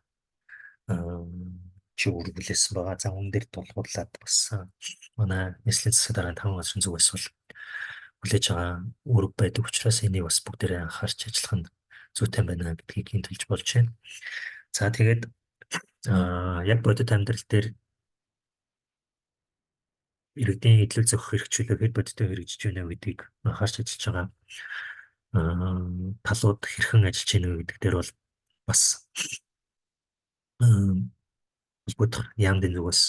чи үргэлжлүүлсэн байгаа. За үүн дээр тулгуурлаад бас манай нийслэлийн засаг дарганы 5 газрын зүгээс бол хүлээж байгаа үүрэг байдаг учраас энийг бас бүгдээрээ анхаарч ажиллах нь зүйтэй байна гэдгийг хэлж болж байна. За тэгээд яг бодит амьдрал дээр иргэдийн эдлэл зохих хэрэгчлөлөөр хэд бодиттой хэрэгжиж байна гэдгийг анхаарч ажиллаж байгаа талууд хэрхэн ажиллаж байна вэ гэдэг дээр бол бас холбогдох яамдын зүгээс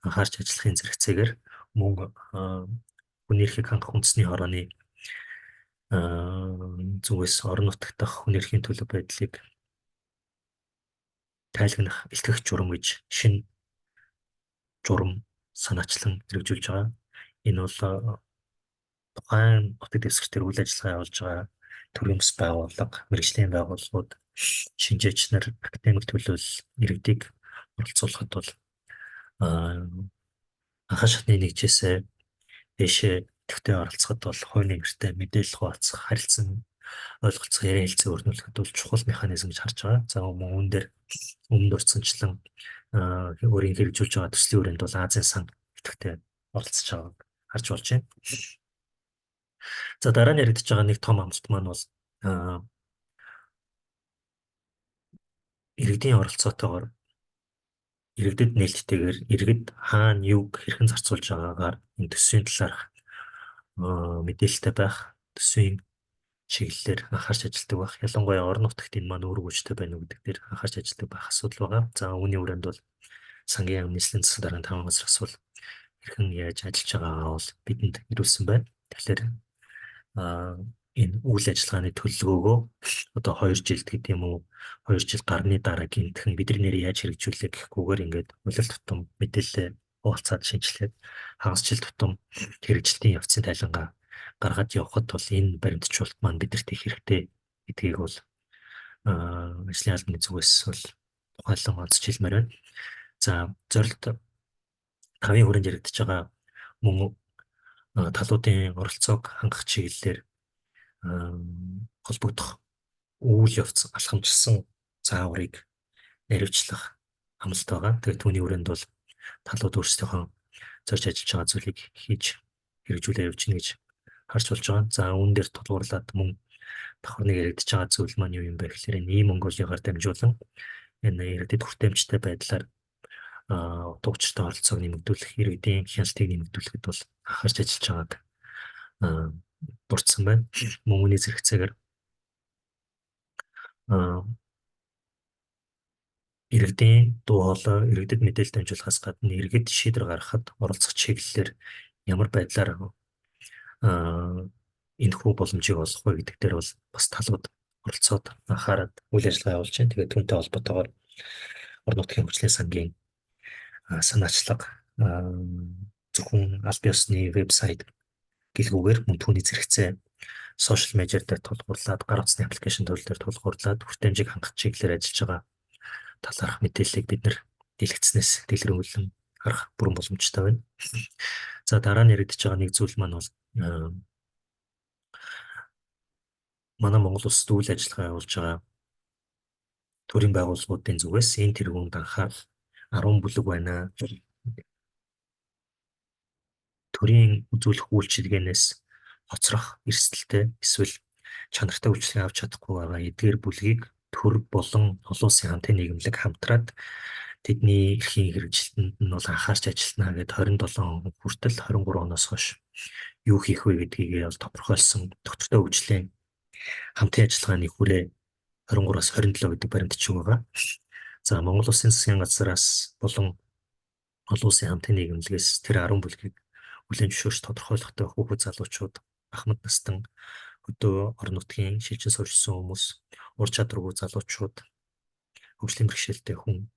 анхаарч ажиллахын зэрэгцээгээр мөн хүний эрхийг хангах үндэсний хорооны зүгээс орон нутагт дах хүний эрхийн төлөв байдлыг тайлгнах элтгэх журам гэж шинэ журам санаачлан хэрэгжүүлж байгаа. Энэ бол тухайн нутаг дэвсгэртээр үйл ажиллагаа явуулж байгаа төрийн бас байгууллага, мэргэжлийн байгууллагууд, шинжээч нар, академик төлөөлөл иргэдийг оролцуулахад бол анхаа шатны нэгжээсээ дэшээ төвтэй оролцоход бол хойны нэртэй мэдээлэл хуваалцах, харилцан ойлголцох, яриа хэлцээ өрнүүлэхэд бол чухал механизм гэж харж байгаа. За үүн дээр өмнө дурдсанчлан өөрийн хэрэгжүүлж байгаа төслийн хүрээнд бол Азийн сан идэвхтэй оролцож байгааг харж болж байна. За дараа нь яригдж байгаа нэг том амлалт маань бол иргэдийн оролцоотойгоор иргэдэд нээлттэйгээр иргэд хаана юг хэрхэн зарцуулж байгаагаар энэ төсвийн талаарх мэдээлэлтэй байх, төсвийн чиглэлээр анхаарч ажилладаг байх. Ялангуяа орон нутагт энэ маань үүрэг үүрэгтэй байна уу гэдэг дээр анхаарч ажилладаг байх асуудал байгаа. За үүний хүрээнд бол сангийн яам нийслэлийн засаг дарганы 5 газраас бол хэрхэн яаж ажиллаж байгаагаа бол бидэнд ирүүлсэн байна. Тэгэхээр энэ үйл ажиллагааны төлөвлөгөөгөө одоо 2 жилд гэдэг юм уу 2 жил гарны дараа гинтхэн бидний нэр яаж хэрэгжүүлэх гэхгүйгээр ингээд улирал тутам мэдээлэл хуваалцаад шинжилээд хагас жил тутам хэрэгжилтийн явцын тайлангаа гаргаж явхад бол энэ баримтжуулалт маань бидэрт их хэрэгтэй гэдгийг бол ажлын албаны зүгээс бол тухайлан онцлж хэлмээр байна. За зорилт 5-ын хүрээнд яригдж байгаа мөн талуудын оролцоог хангах чиглэлээр холбогдох үйл явц алхамжилсан зааврыг наривчлах амлалт байгаа. Тэгээд түүний хүрээнд бол талууд өөрсдийнхөө зорж ажиллаж байгаа зүйлийг хийж хэрэгжүүлээ явж гин гэж харж болж байгаа. За үүн дээр тулгуурлаад мөн давхар нэг яригдж байгаа зүйл маань юу юм бэ гэхээр энэ ийм Монголигаар дамжуулан энэ иргэдэд хүртээмжтэй байдлаар утга учиртай оролцоог нэмэгдүүлэх, иргэдийн хяналтыг нэмэгдүүлэхэд бол анхаарч ажиллаж байгааг дурдсан байна. Мөн үүний зэрэгцээгээр иргэдийн дуу хоолой, иргэдэд мэдээлэл дамжуулахаас гадна иргэд шийдвэр гаргахад оролцох чиглэлээр ямар байдлаар энэ хүү боломжийг олох вэ гэдэг дээр бол бас талууд оролцоод анхаарал үйл ажиллагаа явуулж байна. Тэгээд түүнтэй холбоотойгоор орон нутгийн хөгжлийн сангийн санаачлага зөвхөн аль биесны вебсайт гэлгүүгээр мөн түүний зэрэгцээ сошиал медиа дээр тулгуурлаад, гар утасны аппликейшн төрөл дээр тулгуурлаад хүртээмжийг хангах чиглэлээр ажиллаж байгаа талаарх мэдээллийг бид нэр дэлгэцснээс дэлгэрүүлэн харах бүрэн боломжтой байна. За дараа нь яригдж байгаа нэг зүйл маань бол манай Монгол улсад үйл ажиллагаа явуулж байгаа төрийн байгууллагуудын зүгээс энэ тэргуунд анхаарал 10 бүлэг байна. Төрийн үзүүлэх үйлчилгээнээс хоцрох эрсдэлтэй эсвэл чанартай үйлчлэг авч чадахгүй байгаа эдгээр бүлгийг төр болон олон улсын хамтын нийгэмлэг хамтраад тэдний эрхийн хэрэгжилтэнд нь бол анхаарч ажиллана гэд 27 хүртэл 23 оноос хойш юу хийх вэ гэдгийг бол тодорхойлсон доктортой хөгжлийн хамтын ажиллагааны хүрээ 23-аас 27 гэдэг баримтчиг байгаа. За Монгол Улсын засгийн газраас болон олон улсын хамтын нийгэмлэгээс тэр 10 бүлгийг хүлээн зөвшөөрч тодорхойлохтой хүүхэд залуучууд, ахмад настан, хөдөө орон нутгийн шилжин суурьшсан хүмүүс, ур чадваргүй залуучууд, хөгжлийн бэрхшээлтэй хүн,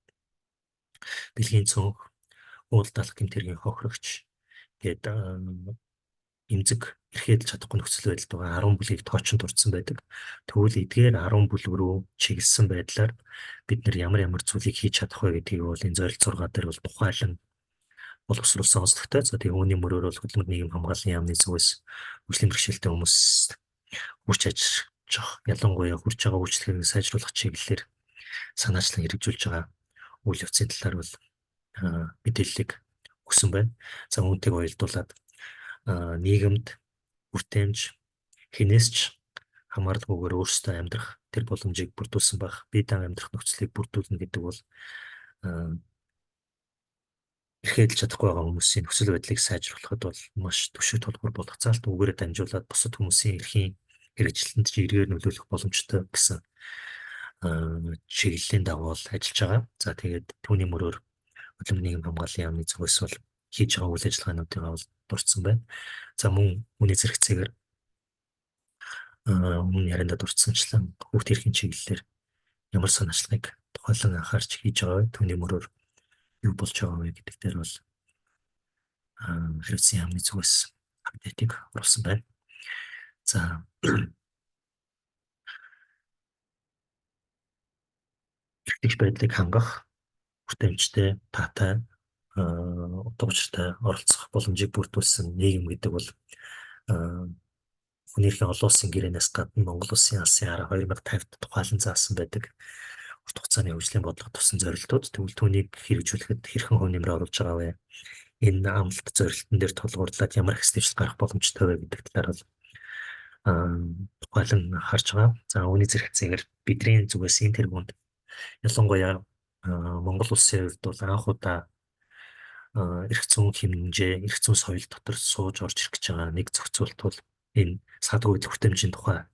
бэлгийн цонх, уулдалах гэмтэргийн хохирогч гээд эмзэг эрхэлж чадахгүй нөхцөл байдалд байгаа 10 бүлгийг тооцон дурдсан байдаг. Тэгвэл эдгээр 10 бүлэг рүү чиглэсэн байдлаар бид нар ямар зүйлийг хийж чадах вэ гэдгийг бол энэ зорилт 6 дээр бол тухайлан боловсруулсан онцлогтой. За тэгээ үүний мөрөөр бол хөдөлмөр нийгэм хамгааллын яамны зүгээс хөгжлийн бэрхшээлтэй хүмүүс хүрч ажиллах, ялангуяа хүрч байгаа үйлчлэгийг сайжруулах чиглэлээр санаачлан хэрэгжүүлж байгаа үйл явцын талаар бол мэдээллийг өгсөн байна. За үүнтэйг уялдуулаад нийгэмд хүртээмж хинээс ч хамааралгүйгээр өөрсдөө амьдрах тэр боломжийг бүрдүүлсэн байх, бие даан амьдрах нөхцөлийг бүрдүүлнэ гэдэг бол эрхэлж чадахгүй байгаа хүмүүсийн нөхцөл байдлыг сайжруулахад бол маш түвшин тулгуур болох заалт үгээрээ дамжуулаад бусад хүмүүсийн эрхийн хэрэгжилтэнд ч эргээр нөлөөлөх боломжтой гэсэн чиглэлийн дагуу ажиллаж байгаа. За тэгээд түүний мөрөөр хөдөлмөр нийгэм хамгааллын яамны зүгээс бол хийж байгаа үйл ажиллагаануудыг бол дурдсан байна. За мөн үүний зэрэгцээгээр өмнө яриандаа дурдсанчлан хүүхд эрхийн чиглэлээр ямар санаачлагыг тухайлан анхаарч хийж байгаа вэ? Түүний мөрөөр юу болж байгаа вэ гэдэг дээр бол хэрэгцээ яамны зүгээс апдейтыг оруулсан байна. За эрхлэгч байдлыг хангах, хүртээмжтэй, таатай, утга учиртай оролцох боломжийг бүрдүүлсэн нийгэм гэдэг бол хүний эрхийн олон улсын гэрээнээс гадна Монгол Улсын алсын хараа 2050-д тухайлан заасан байдаг урт хугацааны хөгжлийн бодлого тусан зорилтууд. Тэгвэл түүнийг хэрэгжүүлэхэд хэрхэн хөв нэмрээ оруулж байгаа вэ? Энэ амлалт зорилтын дээр тулгуурлаад ямар их дэвшил гарах боломжтой вэ гэдэг талаар бол тухайлан харж байгаа. За үүний зэрэгцээгээр бидний зүгээс энэ тэргуунд ялангуяа Монгол улсын хувьд бол анх удаа эрх зүйн хэмжээ, эрх зүйн соёл дотор сууж орж ирэх гэж байгаа нэг зохицуулт бол энэ садгүй байдал хүртээмжийн тухай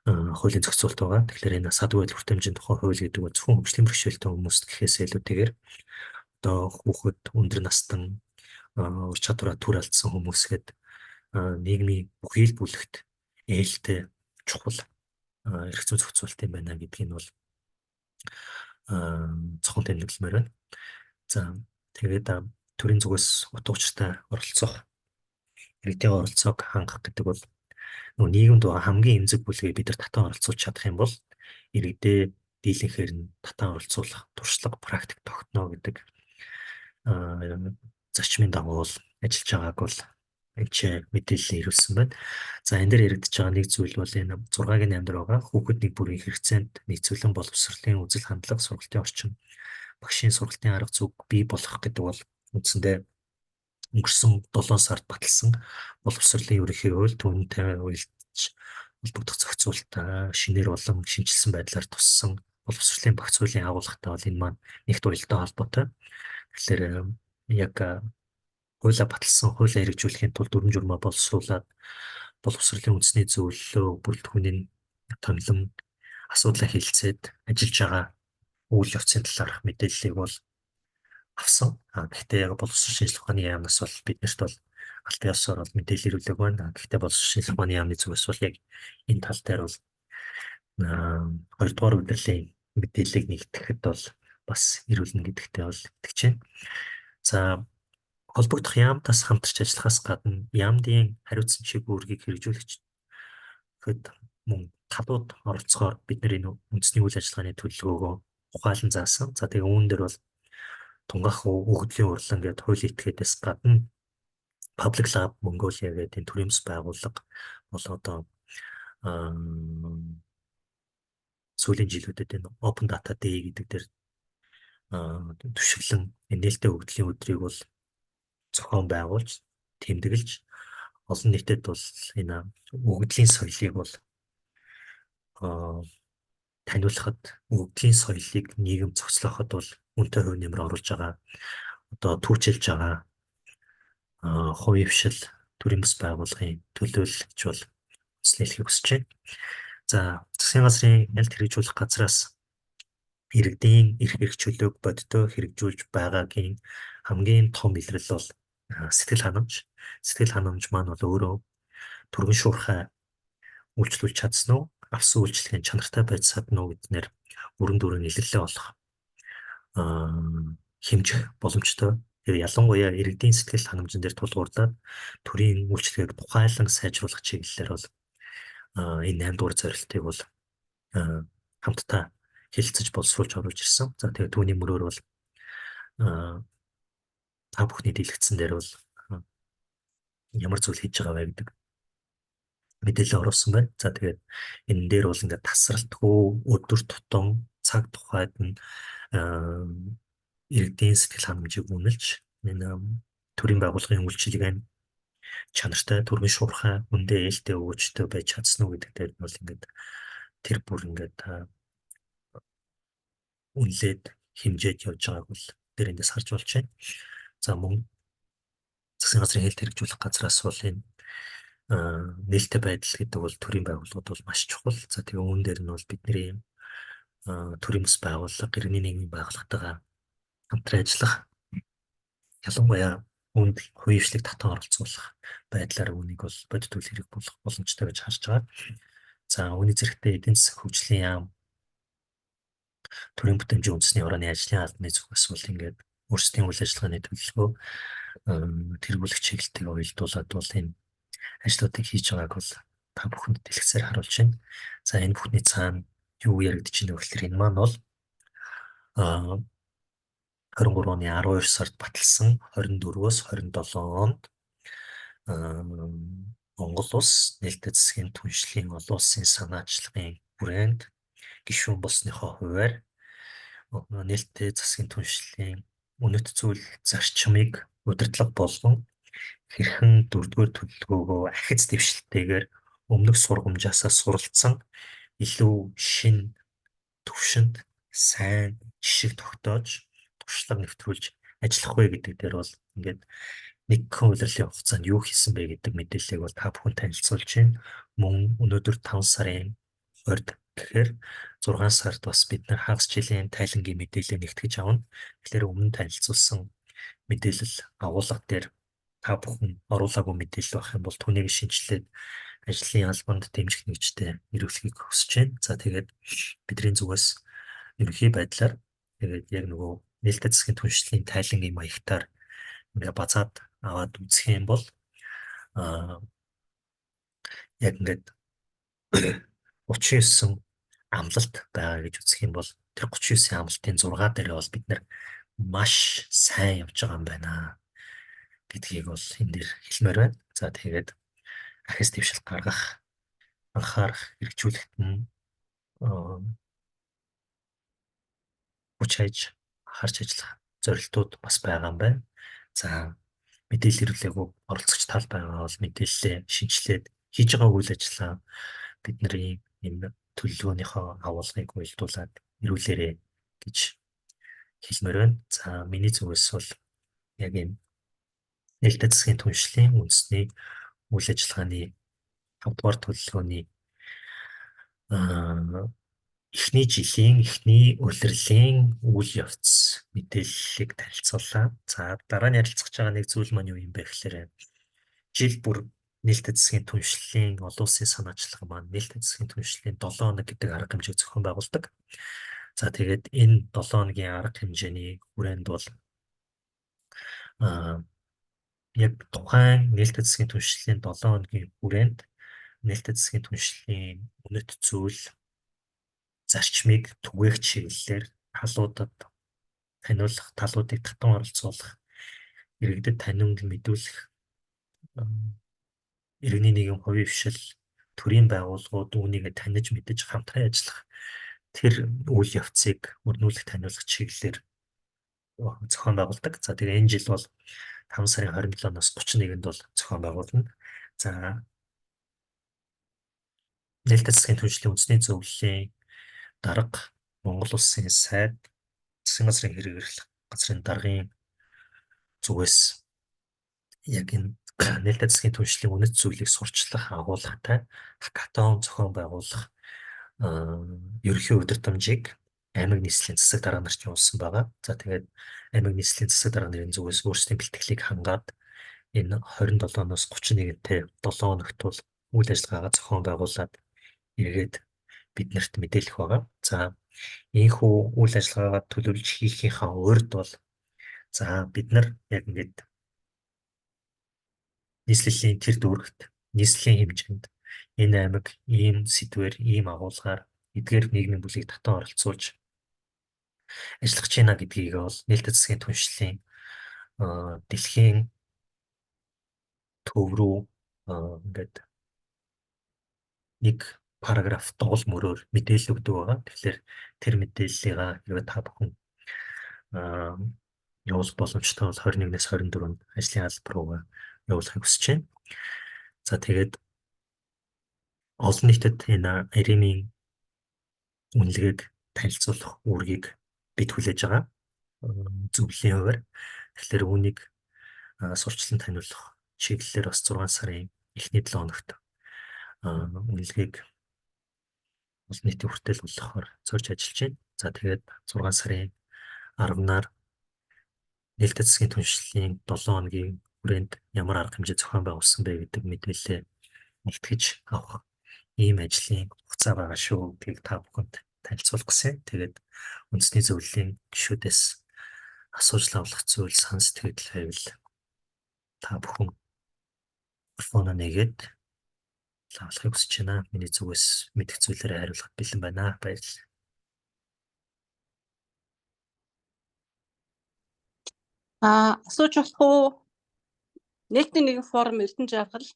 хуулийн зохицуулт байгаа. Тэгэхээр энэ садгүй байдал хүртээмжийн тухай хууль гэдэг нь зөвхөн хөгжлийн бэрхшээлтэй хүмүүст гэхээс илүүтэйгээр одоо хүүхэд, өндөр настан, ур чадвараа түр алдсан хүмүүс гээд нийгмийн бүхий л бүлэгт ээлтэй чухал эрх зүйн зохицуулт юм байна гэдгийг нь бол цохон тэмдэглэмээр байна. За тэгээд төрийн зүгээс утга учиртай оролцох, иргэдийн оролцоог хангах гэдэг бол нийгэмд байгаа хамгийн эмзэг бүлгийг бид нар татан оролцуулж чадах юм бол иргэдээ дийлэнхээр нь татан оролцуулах туршлага, практик тогтно гэдэг зарчмын дагуу бол ажиллаж байгааг бол энэ мэдээлэл ирүүлсэн байна. За энэ дээр яригдж байгаа нэг зүйл бол энэ 6-гийн 8 дээр байгаа хүүхэд нэг бүрийн хэрэгцээнд нийцүүлэн боловсролын үзэл хандлага, сургалтын орчин, багшийн сургалтын арга зүйг бий болгох гэдэг бол үндсэндээ өнгөрсөн 7 сард баталсан боловсролын ерөнхий хууль түүнтэй уялдаж холбогдох зохицуулт шинээр болон шинжилсэн байдлаар туссан боловсролын багц хуулийн агуулгатай бол энэ маань нэгт уялдаа холбоотой. Тэгэхээр яг хуулиа баталсан хуулиа хэрэгжүүлэхийн тулд дүрм журмаа боловсруулад боловсролын үндэсний зөвлөлөө бүрэлдэхүүнийн томилон асуудлаа хэлцээд ажиллаж байгаа үйл явцын талаарх мэдээллийг бол авсан. Гэхдээ яг боловсрол шинжилгээ ухааны яамнаас бол биднэрт бол аль биесээр бол мэдээлэл ирүүлэг байна. Гэхдээ боловсрол шинжилгээ ухааны яамны зүгээс бол яг энэ тал дээр бол 2 дугаар удирлын мэдээллийг нэгтгэхэд бол бас ирүүлнэ гэдэгтээ бол итгэж байна. За холбогдох яамтаас хамтарч ажиллахаас гадна яамдын хариуцсан чиглэл үүргийг хэрэгжүүлэхэд мөн талууд оролцохоор бид нэр энэ үндэсний үйл ажиллагааны төлөвлөгөөгөө ухаалан заасан. За тэгээ үүн дээр бол тунгах өгөгдлийн урлан гэдэг хуулийн этгээдээс гадна Public Lab Mongolia гэдэг энэ төрийн байгууллага бол одоо сүүлийн жилүүдэд энэ Open Data Day гэдэг дээр түшиглэн нээлттэй өгөгдлийн өдрийг бол зохион байгуулж, тэмдэглэж олон нийтэд бол энэ өгөгдлийн соёлыг бол таниулахад өгөгдлийн соёлыг нийгэм зохицлоход бол үнэтэй хувь нэмэр оруулж байгаа одоо түүчилж байгаа хувийн хвшил төрийн бас байгууллагын төлөөлөл гэж бол хүслэлхийг хүсэж байна. За засгийн газрын ялт хэрэгжүүлэх газраас иргэдийн эрх чөлөөг бодитоо хэрэгжүүлж байгаагийн хамгийн том илрэл бол сэтгэл ханамж. Сэтгэл ханамж маань бол өөрөө түргэн шуурхай үйлчлүүлж чадсан уу? Авсан үйлчлэгийн чанартай байж чадна уу гэднээр бүрэн дүрэн илэрлээ олох аа, хэмжих боломжтой. Тэгээ ялангуяа иргэдийн сэтгэл ханамжин дээр тулгуурлаад төрийн үйлчлэгийг тухайлан сайжруулах чиглэлээр бол энэ 8 дугаар зорилтыг бол хамтдаа хэлэлцэж боловсруулж оруулж ирсэн. За тэгээ түүний мөрөөр бол аа, та бүхний дэлгэцэн дээр бол ямар зүйл хийж байгаа вэ гэдэг мэдээлэл оруулсан байна. За тэгээд энэ дээр бол ингээд тасралтгүй өдөр тутам цаг тухайд нь аа, иргэдийн сэтгэл ханамжийг үнэлж энэ төрийн байгууллагын үйлчилгээг чанартай түргэн шуурхай үндэ ээлтэй өвчтөй байж чадсан уу гэдэг дээр нь бол ингээд тэр бүр ингээд үнэлээд хэмжээд явж байгааг бол дээр эндээс харж болж байна. За мөн засгийн газрын хэлт хэрэгжүүлэх газраас бол энэ нээлттэй байдал гэдэг бол төрийн байгууллагууд бол маш чухал. За тэгээ үүн дээр нь бол бидний төрийн бас байгууллага, гэрээний нийгмийн байгууллагатайгаа хамтран ажиллах, ялангуяа үүнд хувийн хвшлийг татан оролцуулах байдлаар үүнийг бол бодит үйл хэрэг болох боломжтой гэж харж байгаа. За үүний зэрэгтээ эдийн засаг хөгжлийн яам, төрийн бүтээмжийн үндэсний орооны ажлын албаны зүгээс бол ингээд өөрсдийн үйл ажиллагааны төлөвлөгөө тэргүүлэх чиглэлтэйг уялдуулаад бол энэ ажлуудыг хийж байгааг бол та бүхэнд дэлгэцээр харуулж байна. За энэ бүхний цаана юу яригдж байна вэ гэхээр энэ маань бол 23 оны 12 сард баталсан 24-өөс 27 онд Монгол улс нээлттэй засгийн түншлэлийн олон улсын санаачлагын хүрээнд гишүүн болсныхоо хувьар нээлттэй засгийн түншлэлийн үнэт зүйл зарчмыг удирдлага болгон хэрхэн 4-р төлөвлөгөөгөө ахиц дэвшилтэйгээр өмнөх сургамжаасаа суралцсан илүү шин төвшөнд сайн жишг тогтоож туршлага нэвтрүүлж ажиллах вэ гэдэг дээр бол ингээд нэгэн удирлын хугацаанд юу хийсэн бэ гэдэг мэдээллийг бол та бүхэн танилцуулж байна. Мөн өнөөдөр 5 сарын 20-д гэхээр 6 сард бас бид нар хагас жилийн тайлангийн мэдээлэл нэгтгэж авна. Тэгэхээр өмнө танилцуулсан мэдээлэл агуулга дээр та бүхэн оруулаагүй мэдээлэл байх юм бол түүнийг шинжилээд ажлын албанд дэмжих нэгжтэй ирүүлэхийг хүсэж байна. За тэгээд бидний зүгээс ерөнхий байдлаар тэгээд яг нөгөө нээлттэй засгийн түншлэлийн тайлангийн маягтаар ингээ базаад аваад үзэх юм бол яг ингээд 39 амлалт байгаа гэж үзэх юм бол тэр 39 амлалтын 6 дээр бол бид нар маш сайн явж байгаа юм байна гэдгийг бол энэ дэр хэлмээр байна. За тэгээд ахис дэвшил гаргах, анхаарах, хэрэгжүүлэхэд нь хүч хайж харж ажиллах зорилтууд бас байгаа юм байна. За мэдээлэл ирүүлээгүй оролцогч тал байгаа бол мэдээлэлээ шинжилээд хийж байгаа үйл ажиллагаа бидний энэ төлөвлөгөөнийхөө агуулгыг уялдуулаад ирүүлээрэй гэж хэлмээр байна. За миний зүгээс бол яг энэ нээлттэй засгийн түншлэлийн үндэсний үйл ажиллагааны 5 дугаар төлөвлөгөөний эхний жилийн эхний улирлын үйл явц мэдээллийг танилцууллаа. За дараа нь ярилцах байгаа нэг зүйл маань юу юм бэ гэхээр жил бүр нээлттэй засгийн түншлэлийн олон улсын санаачлага маань нээлттэй засгийн түншлэлийн 7 хоног гэдэг арга хэмжээг зохион байгуулдаг. За тэгээд энэ 7 хоногийн арга хэмжээний хүрээнд бол яг тухайн нээлттэй засгийн түншлэлийн 7 хоногийн хүрээнд нээлттэй засгийн түншлэлийн үнэт зүйл зарчмыг түгээх чиглэлээр талуудад таниулах, талуудыг татан оролцуулах, иргэдэд таниунд мэдүүлэх, иргэний нийгэм хувийн хвшил, төрийн байгууллагууд үүнийг таних мэдэж хамтран ажиллах тэр үйл явцыг өрнүүлэх таниулах чиглэлээр зохион байгуулдаг. За тэгээ энэ жил бол 5 сарын 27-наас 31-нд бол зохион байгуулна. За нээлттэй засгийн түншлэлийн үндэсний зөвлөлийн дарга Монгол улсын сайд засгийн газрын хэрэглэх газрын даргын зүгээс яг энэ нээлттэй засгийн түншлэлийн үнэт зүйлийг сурчлах агуулгатай хакатон зохион байгуулах ерөнхий удирдамжийг аймаг нийслэлийн засаг дарга нарт явуулсан байгаа. За тэгээд аймаг нийслэлийн засаг дарга нарын зүгээс өөрсдийн бэлтгэлийг хангаад Энэ 27-оос 31-тэй 7 хоногт бол үйл ажиллагаагаа зохион байгуулад эргээд биднэрт мэдээлэх байгаа. За ийхүү үйл ажиллагаагаа төлөвлөж хийхийнхаа урьд бол за бид нар яг ингээд нийслэлийн тэр дүүрэгт нийслэлийн хэмжээнд энэ аймаг ийм сэдвээр ийм агуулгаар эдгээр нийгмийн бүлийг татан оролцуулж ажиллаж байна гэдгийг бол нээлттэй засгийн түншлэлийн дэлхийн төв рүү ингээд нэг параграф догол мөрөөр мэдээлэл өгдөг байгаа. Тэгэхээр тэр мэдээллийг хэрвээ та бүхэн аа, явуулах боломжтой бол 21-ээс 24-нд ажлын албар руугаа явуулахыг хүсэж байна. За тэгээд олон нийтэд энэ Иремийн үнэлгээг танилцуулах үүргийг бид хүлээж байгаа. Зөвлөлийн хуваар. Тэгэхээр үүнийг сурчлан таниулах чиглэлээр бас 6 сарын эхний 7 хоногт үнэлгээг олон нийтийн хүртэл болгохоор зорж ажиллаж байна. За тэгээд 6 сарын 10-наар нээлттэй засгийн түншлэлийн 7 хоногийн хүрээнд ямар арга хэмжээ зохион байгуулсан бэ гэдэг мэдээлэлээ нэгтгэж авах ийм ажлын хугацаа байгаа шүү гэдгийг та бүхэнд танилцуулах гэсэн. Тэгээд үндэсний зөвлөлийн гишүүдээс асууж лавлах зүйл сан сэтгэл байвал та бүхэн телефоноо нэгээд лавлахыг хүсэж байна. Миний зүгээс мэдэх зүйлээрээ хариулахад бэлэн байна. Баярлалаа. Асууж болох уу? Нийтийн нэгэн форум Эрдэнэ жаргал.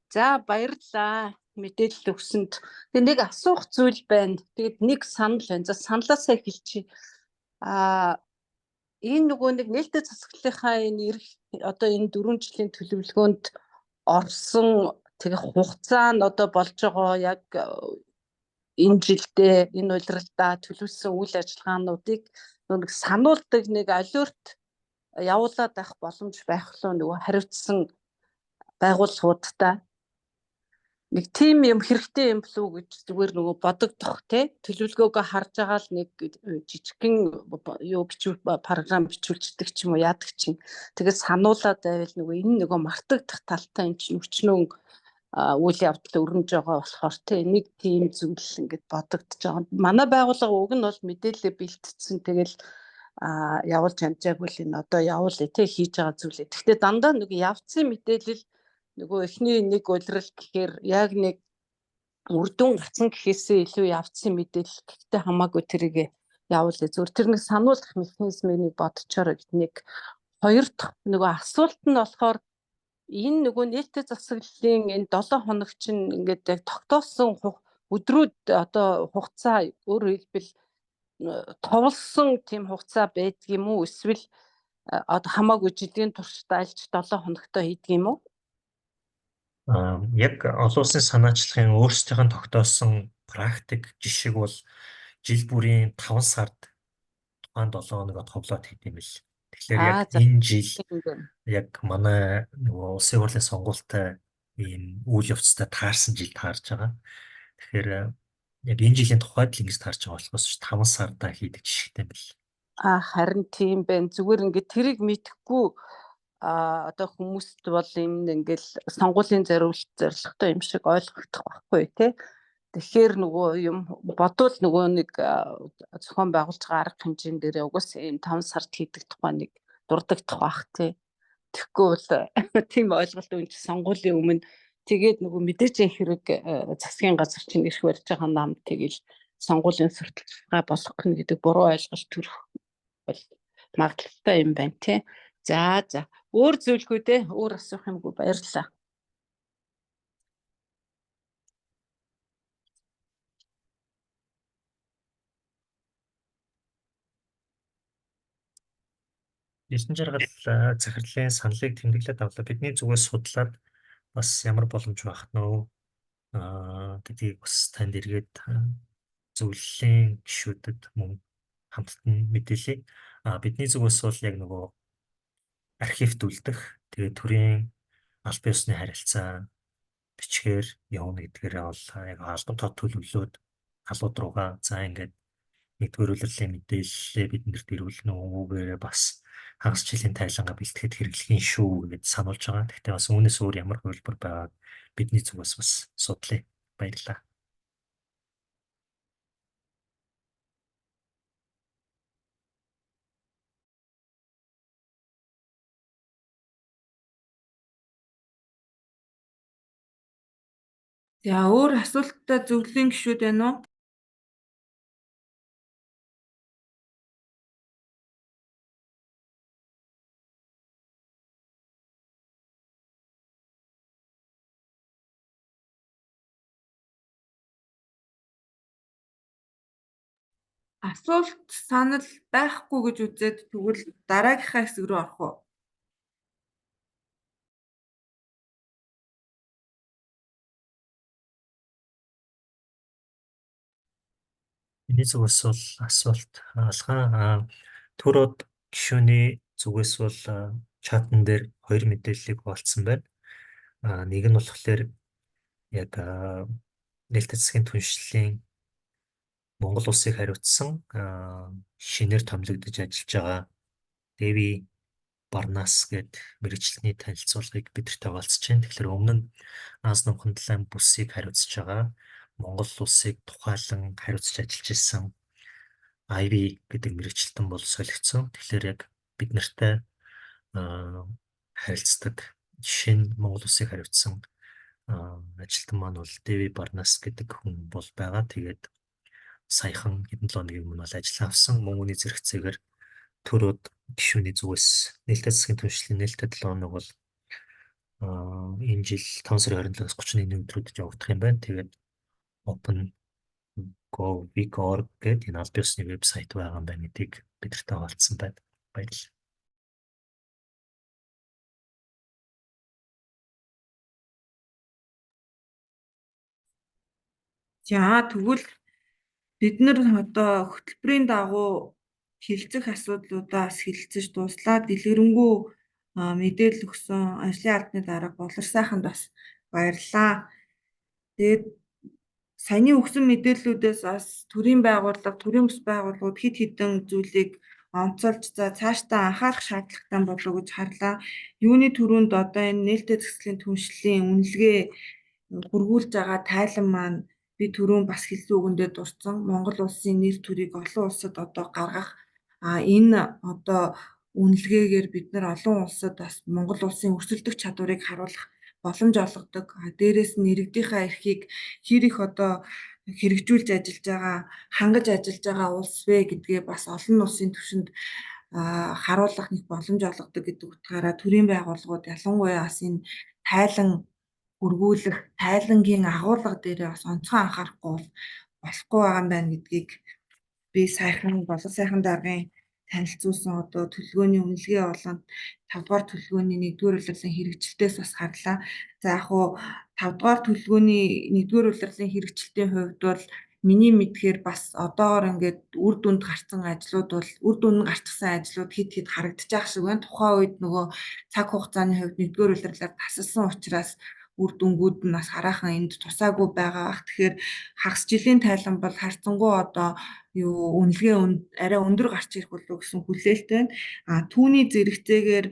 За баярлалаа. Мэдээлэл өгсөнд. Тэгээ нэг асуух зүйл байна. Тэгээд нэг санал байна. За саналаасаа эхэлчихье. Энэ нөгөө нэг нээлттэй засаглалынхаа энэ одоо энэ 4 жилийн төлөвлөгөөнд орсон тэгээ хугацаа нь одоо болж байгаа яг энэ жилдээ энэ улиралдаа төлөвлөсөн үйл ажиллагаануудыг нэг сануулдаг нэг алерт явуулаад авах боломж байх лөө нөгөө хариуцсан байгууллагуудтай нэг тим юм хэрэгтэй юм болов уу гэж зүгээр нөгөө бодогдох тий төлөвлөгөөгөө харж байгаа л нэг жижигхэн юу бичүүл програм бичүүлчихдэг ч юм уу яадаг чинь тэгээд сануулаад байвал нөгөө энэ нөгөө мартагдах талтай юм чинь өчнөө үйл явдал өрнөж байгаа болохоор тий нэг тим зүйл ингээд бодогдож байгаа. Манай байгууллага уг нь бол мэдээлэл бэлтцсэн тэгэл явуулж амжаагүй л энэ одоо явуулъя тий хийж байгаа зүйлээ. Гэхдээ дандаа нэг явцсан мэдээлэл нөгөө эхний нэг улирал гэхээр яг нэг үрдүн гацсан гэхээсээ илүү явцсан мэдээлэл гэхдээ хамаагүй тэрийг явуулъя. Зөвхөн тэр нэг сануулгах механизмыг бодчоор нэг хоёр дахь нөгөө асуулт нь болохоор энэ нөгөө нээлттэй засаглалын энэ 7 хоног чинь ингээд яг тогтоосон өдрүүд одоо хугацаа өөрөөр хэлбэл товлсон тийм хугацаа байдгийм үү эсвэл одоо хамаагүй жилийн туршид альж 7 хоногтой хийдгийм үү? Яг олон улсын санаачлагын өөрсдийнх нь тогтоосон практик жишг бол жил бүрийн 5 сард тухайн 7 хоногоо товлоод хийх юм бэл. Тэгэхээр яг энэ жил яг манай нөгөө улсын хурлын сонгуультай ийм үйл явцтай таарсан жил таарж байгаа. Тэгэхээр яг энэ жилийн тухайд л ингэж таарж байгаа болохоос 5 сардаа хийдэг жишгтэй бэл. Харин тийм байна. Зүгээр ингээд тэрийг мэдхгүй одоо хүмүүст бол энэ ингээл сонгуулийн зорилготой юм шиг ойлгогдох байхгүй тий. Тэгэхээр нөгөө юм бодвол нөгөө нэг зохион байгуулж байгаа арга хэмжээнд дээр угсаа ийм 5 сард хийдэг тухай нэг дурддагдах бах тий. Тэгэхгүй бол тийм ойлголт үүн сонгуулийн өмнө тэгээд нөгөө мэдээж хэрэг засгийн газар чинь ирэх барьж байгаа нам тэгэл сонгуулийн сурталчилгаа болгох нь гэдэг буруу ойлголт төрөх бол магадaltaй юм байна тий. За өөр зүйлгүй дээ өөр асуух юмгүй баярлалаа. Эрдэнэ жаргал захирлын саналыг тэмдэглээд авлаа. Бидний зүгээс судлаад бас ямар боломж байх нь гэдгийг бас танд эргээд зөвлөлийн гишүүдэд мөн хамтдан мэдээлье. Бидний зүгээс бол яг нөгөө архивт үлдэх тэгээд төрийн аль бие усны харилцаа бичгээр явна гэдгээрээ бол яг албан тоо төлөвлөлөөд халууд руугаа за ингээд нэгдүгээр улирлын мэдээллээ биднэрт ирүүлнэ үгээрээ бас хагас жилийн тайлангаа бэлтгэхэд хэрэглэхийн шүү гэж сануулж байгаа. Гэхдээ бас үүнээс өөр ямар хувилбар байгааг бидний зүгээс бас судлаа. Баярлалаа. За өөр асуулттай зөвлөлийн гишүүд байна уу? Асуулт санал байхгүй гэж үзээд тэгвэл дараагийнхаа хэсэг рүү орох уу? Миний зүгээс бол асуулт алгаа төрөд гишүүний зүгээс бол чатан дээр хоёр мэдээллийг хуваалцсан байна. Нэг нь болохоор яг нээлттэй засгийн түншлэлийн Монгол улсыг хариуцсан шинээр томилогдож ажиллаж байгаа Дэви Барнас гээд мэрэгчлэний танилцуулгыг бидэрт хаваалцж байна. Тэгэхээр өмнө нь Аз нумхан далайн бүсийг хариуцж байгаа Монгол улсыг тухайлан хариуцж ажиллаж исэн IB гэдэг мэрэгчлэлтэн бол солигдсон. Тэгэхээр яг бид нартай харилцдаг шинэ Монгол улсыг хариуцсан ажилтан маань бол Дэви Барнас гэдэг хүн бол байгаа. Тэгээд саяхан хэдэн 7 өдрийн өмнө бол ажил авсан. Мөн үүний зэрэгцээгээр төрөөд гишүүний зүгээс нээлттэй засгийн түншлэлийн нээлттэй 7 хоног бол энэ жил 5 сарын 27-аас 31-ний өдрүүдэд явагдах юм байна. Тэгээд open.gov.org гэдэг энэ албан ёсны вебсайт байгаа юм байна гэдгийг бидэртээ хаваалцсан байна. Баярлалаа. За тэгвэл бид нар одоо хөтөлбөрийн дагуу хилцэх асуудлуудаас хилцэж дуслаа. Дэлгэрэнгүй мэдээлэл өгсөн ажлын албаны дарга Болор сайханд бас баярлалаа. Тэгээд саяны өгсөн мэдээллүүдээс бас төрийн байгууллага, төрийн бас байгууллагууд хэд хэдэн зүйлийг онцолж за цаашдаа анхаарах шаардлагатай болов уу гэж харлаа. Юуны түрүүнд одоо энэ нээлттэй засгийн түншлэлийн үнэлгээ хургуулж байгаа тайлан маань би түрүүн бас хэлсэн үгэндээ дурдсан. Монгол улсын нэр төрийг олон улсад одоо гаргах энэ одоо үнэлгээгээр бид нар олон улсад бас Монгол улсын өрсөлдөх чадварыг харуулах боломж олгодог. Дээрээс нь иргэдийнхаа эрхийг хэр их одоо хэрэгжүүлж ажиллаж байгаа, хангаж ажиллаж байгаа улс вэ гэдгээ бас олон улсын түвшинд харуулах нэг боломж олгодог гэдэг утгаараа төрийн байгууллагууд ялангуяа бас энэ тайлан өргүүлэх, тайлангийн агуулга дээрээ бас онцгой анхаарахгүй болохгүй байгаа юм байна гэдгийг би болон сайхан даргын танилцуулсан одоо төлөвлөгөөний үнэлгээ болон 5 дугаар төлөвлөгөөний 1-р улирлын хэрэгжилтээс бас харлаа. За яг хуу 5 дугаар төлөвлөгөөний 1-р улирлын хэрэгжилтийн хувьд бол миний мэдхээр бас одоогоор ингээд үр дүнд гарсан ажлууд бол үр дүнд нь гарчихсан ажлууд хэд хэд харагдаж байгаа шиг байна. Тухайн үед нөгөө цаг хугацааны хувьд 1-р улирлаар тасалсан учраас үр дүнгууд нь бас хараахан энд тусаагүй байгаа бах. Тэгэхээр хагас жилийн тайлан бол харьцангуй одоо үнэлгээ арай өндөр гарч ирэх болов гэсэн хүлээлттэй байна. Түүний зэрэгцээгээр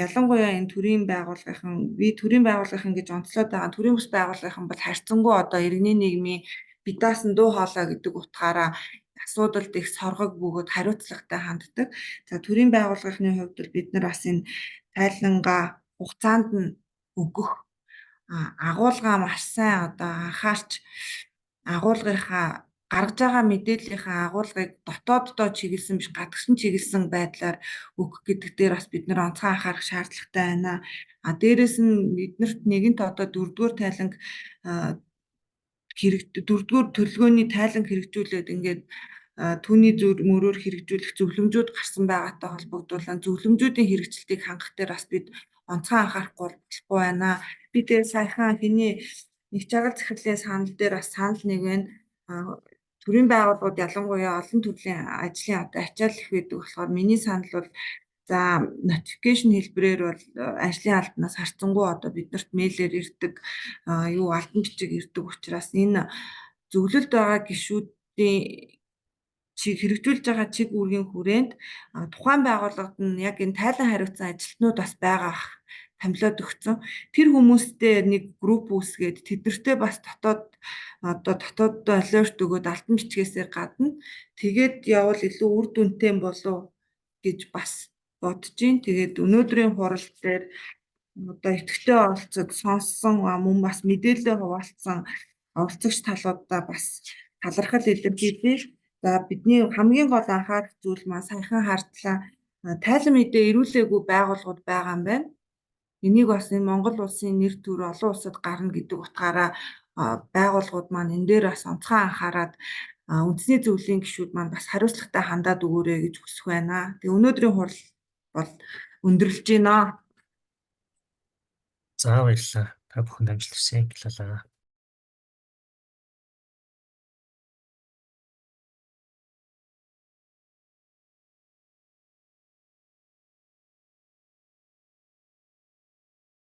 ялангуяа энэ төрийн байгууллагын гэж онцлоод байгаа төрийн бас байгууллагын бол харьцангуй одоо иргэний нийгмийн бидаасан дуу хоолой гэдэг утгаараа асуудалд их соргог бөгөөд хариуцлагатай ханддаг. За төрийн байгууллагын хувьд бол бид нар бас энэ тайлангаа хугацаанд нь өгөх агуулгаа маш сайн одоо анхаарч агуулгынхаа гаргаж байгаа мэдээллийнхаа агуулгыг дотооддоо чиглэсэн биш гадагшин чиглэсэн байдлаар өгөх гэдэг дээр бас бид нар онцгой анхаарах шаардлагатай байна. Дээрээс нь биднэрт нэгэнт одоо 4-р тайланг 4-р төлөвлөгөөний тайланг хэрэгжүүлээд ингээд түүний мөрөөр хэрэгжүүлэх зөвлөмжүүд гарсан байгаатай холбогдуулан зөвлөмжүүдийн хэрэгжилтийг хангах дээр бас бид онцгой анхаарахгүй болохгүй байна. Би тэр саяхан хэний нэг чагаар захирлын санал дээр бас санал нэг байна. Төрийн байгууллагууд ялангуяа олон төрлийн ажлын одоо ачаал их байдаг болохоор миний санал бол за notification хэлбэрээр бол ажлын албанаас харьцангуй одоо биднэрт мэйлээр ирдэг албан бичиг ирдэг учраас энэ зөвлөлд байгаа гишүүдийн хэрэгжүүлж байгаа чиг үүргийн хүрээнд тухайн байгууллагад нь яг энэ тайлан хариуцсан ажилтнууд бас байгаа томилоод өгсөн. Тэр хүмүүстэй нэг групп үүсгээд тэднэртэй бас дотоод алерт өгөөд алтан бичгээсээр гадна тэгээд явал илүү үр дүнтэй болов гэж бас бодож байна. Тэгээд өнөөдрийн хурал дээр одоо идэвхтэй оролцоод сонссон мөн бас мэдээлэл хуваалцсан оролцогч талуудаа бас талархал илэрхийлье. За бидний хамгийн гол анхаарах зүйл маань саяхан хардлаа тайлан мэдээ ирүүлээгүй байгууллагууд байгаа юм байна. Энийг бас энэ Монгол улсын нэр төр олон улсад гарна гэдэг утгаараа байгууллагууд маань энэ дээр бас онцгой анхаарад үндэсний зөвлөлийн гишүүд маань бас хариуцлагатай хандаад өгөөрэй гэж хүсэх байна. Тэгээ өнөөдрийн хурал бол өндөрлөж байна. За баярлалаа. Та бүхэнд амжилт хүсье. Баярлалаа.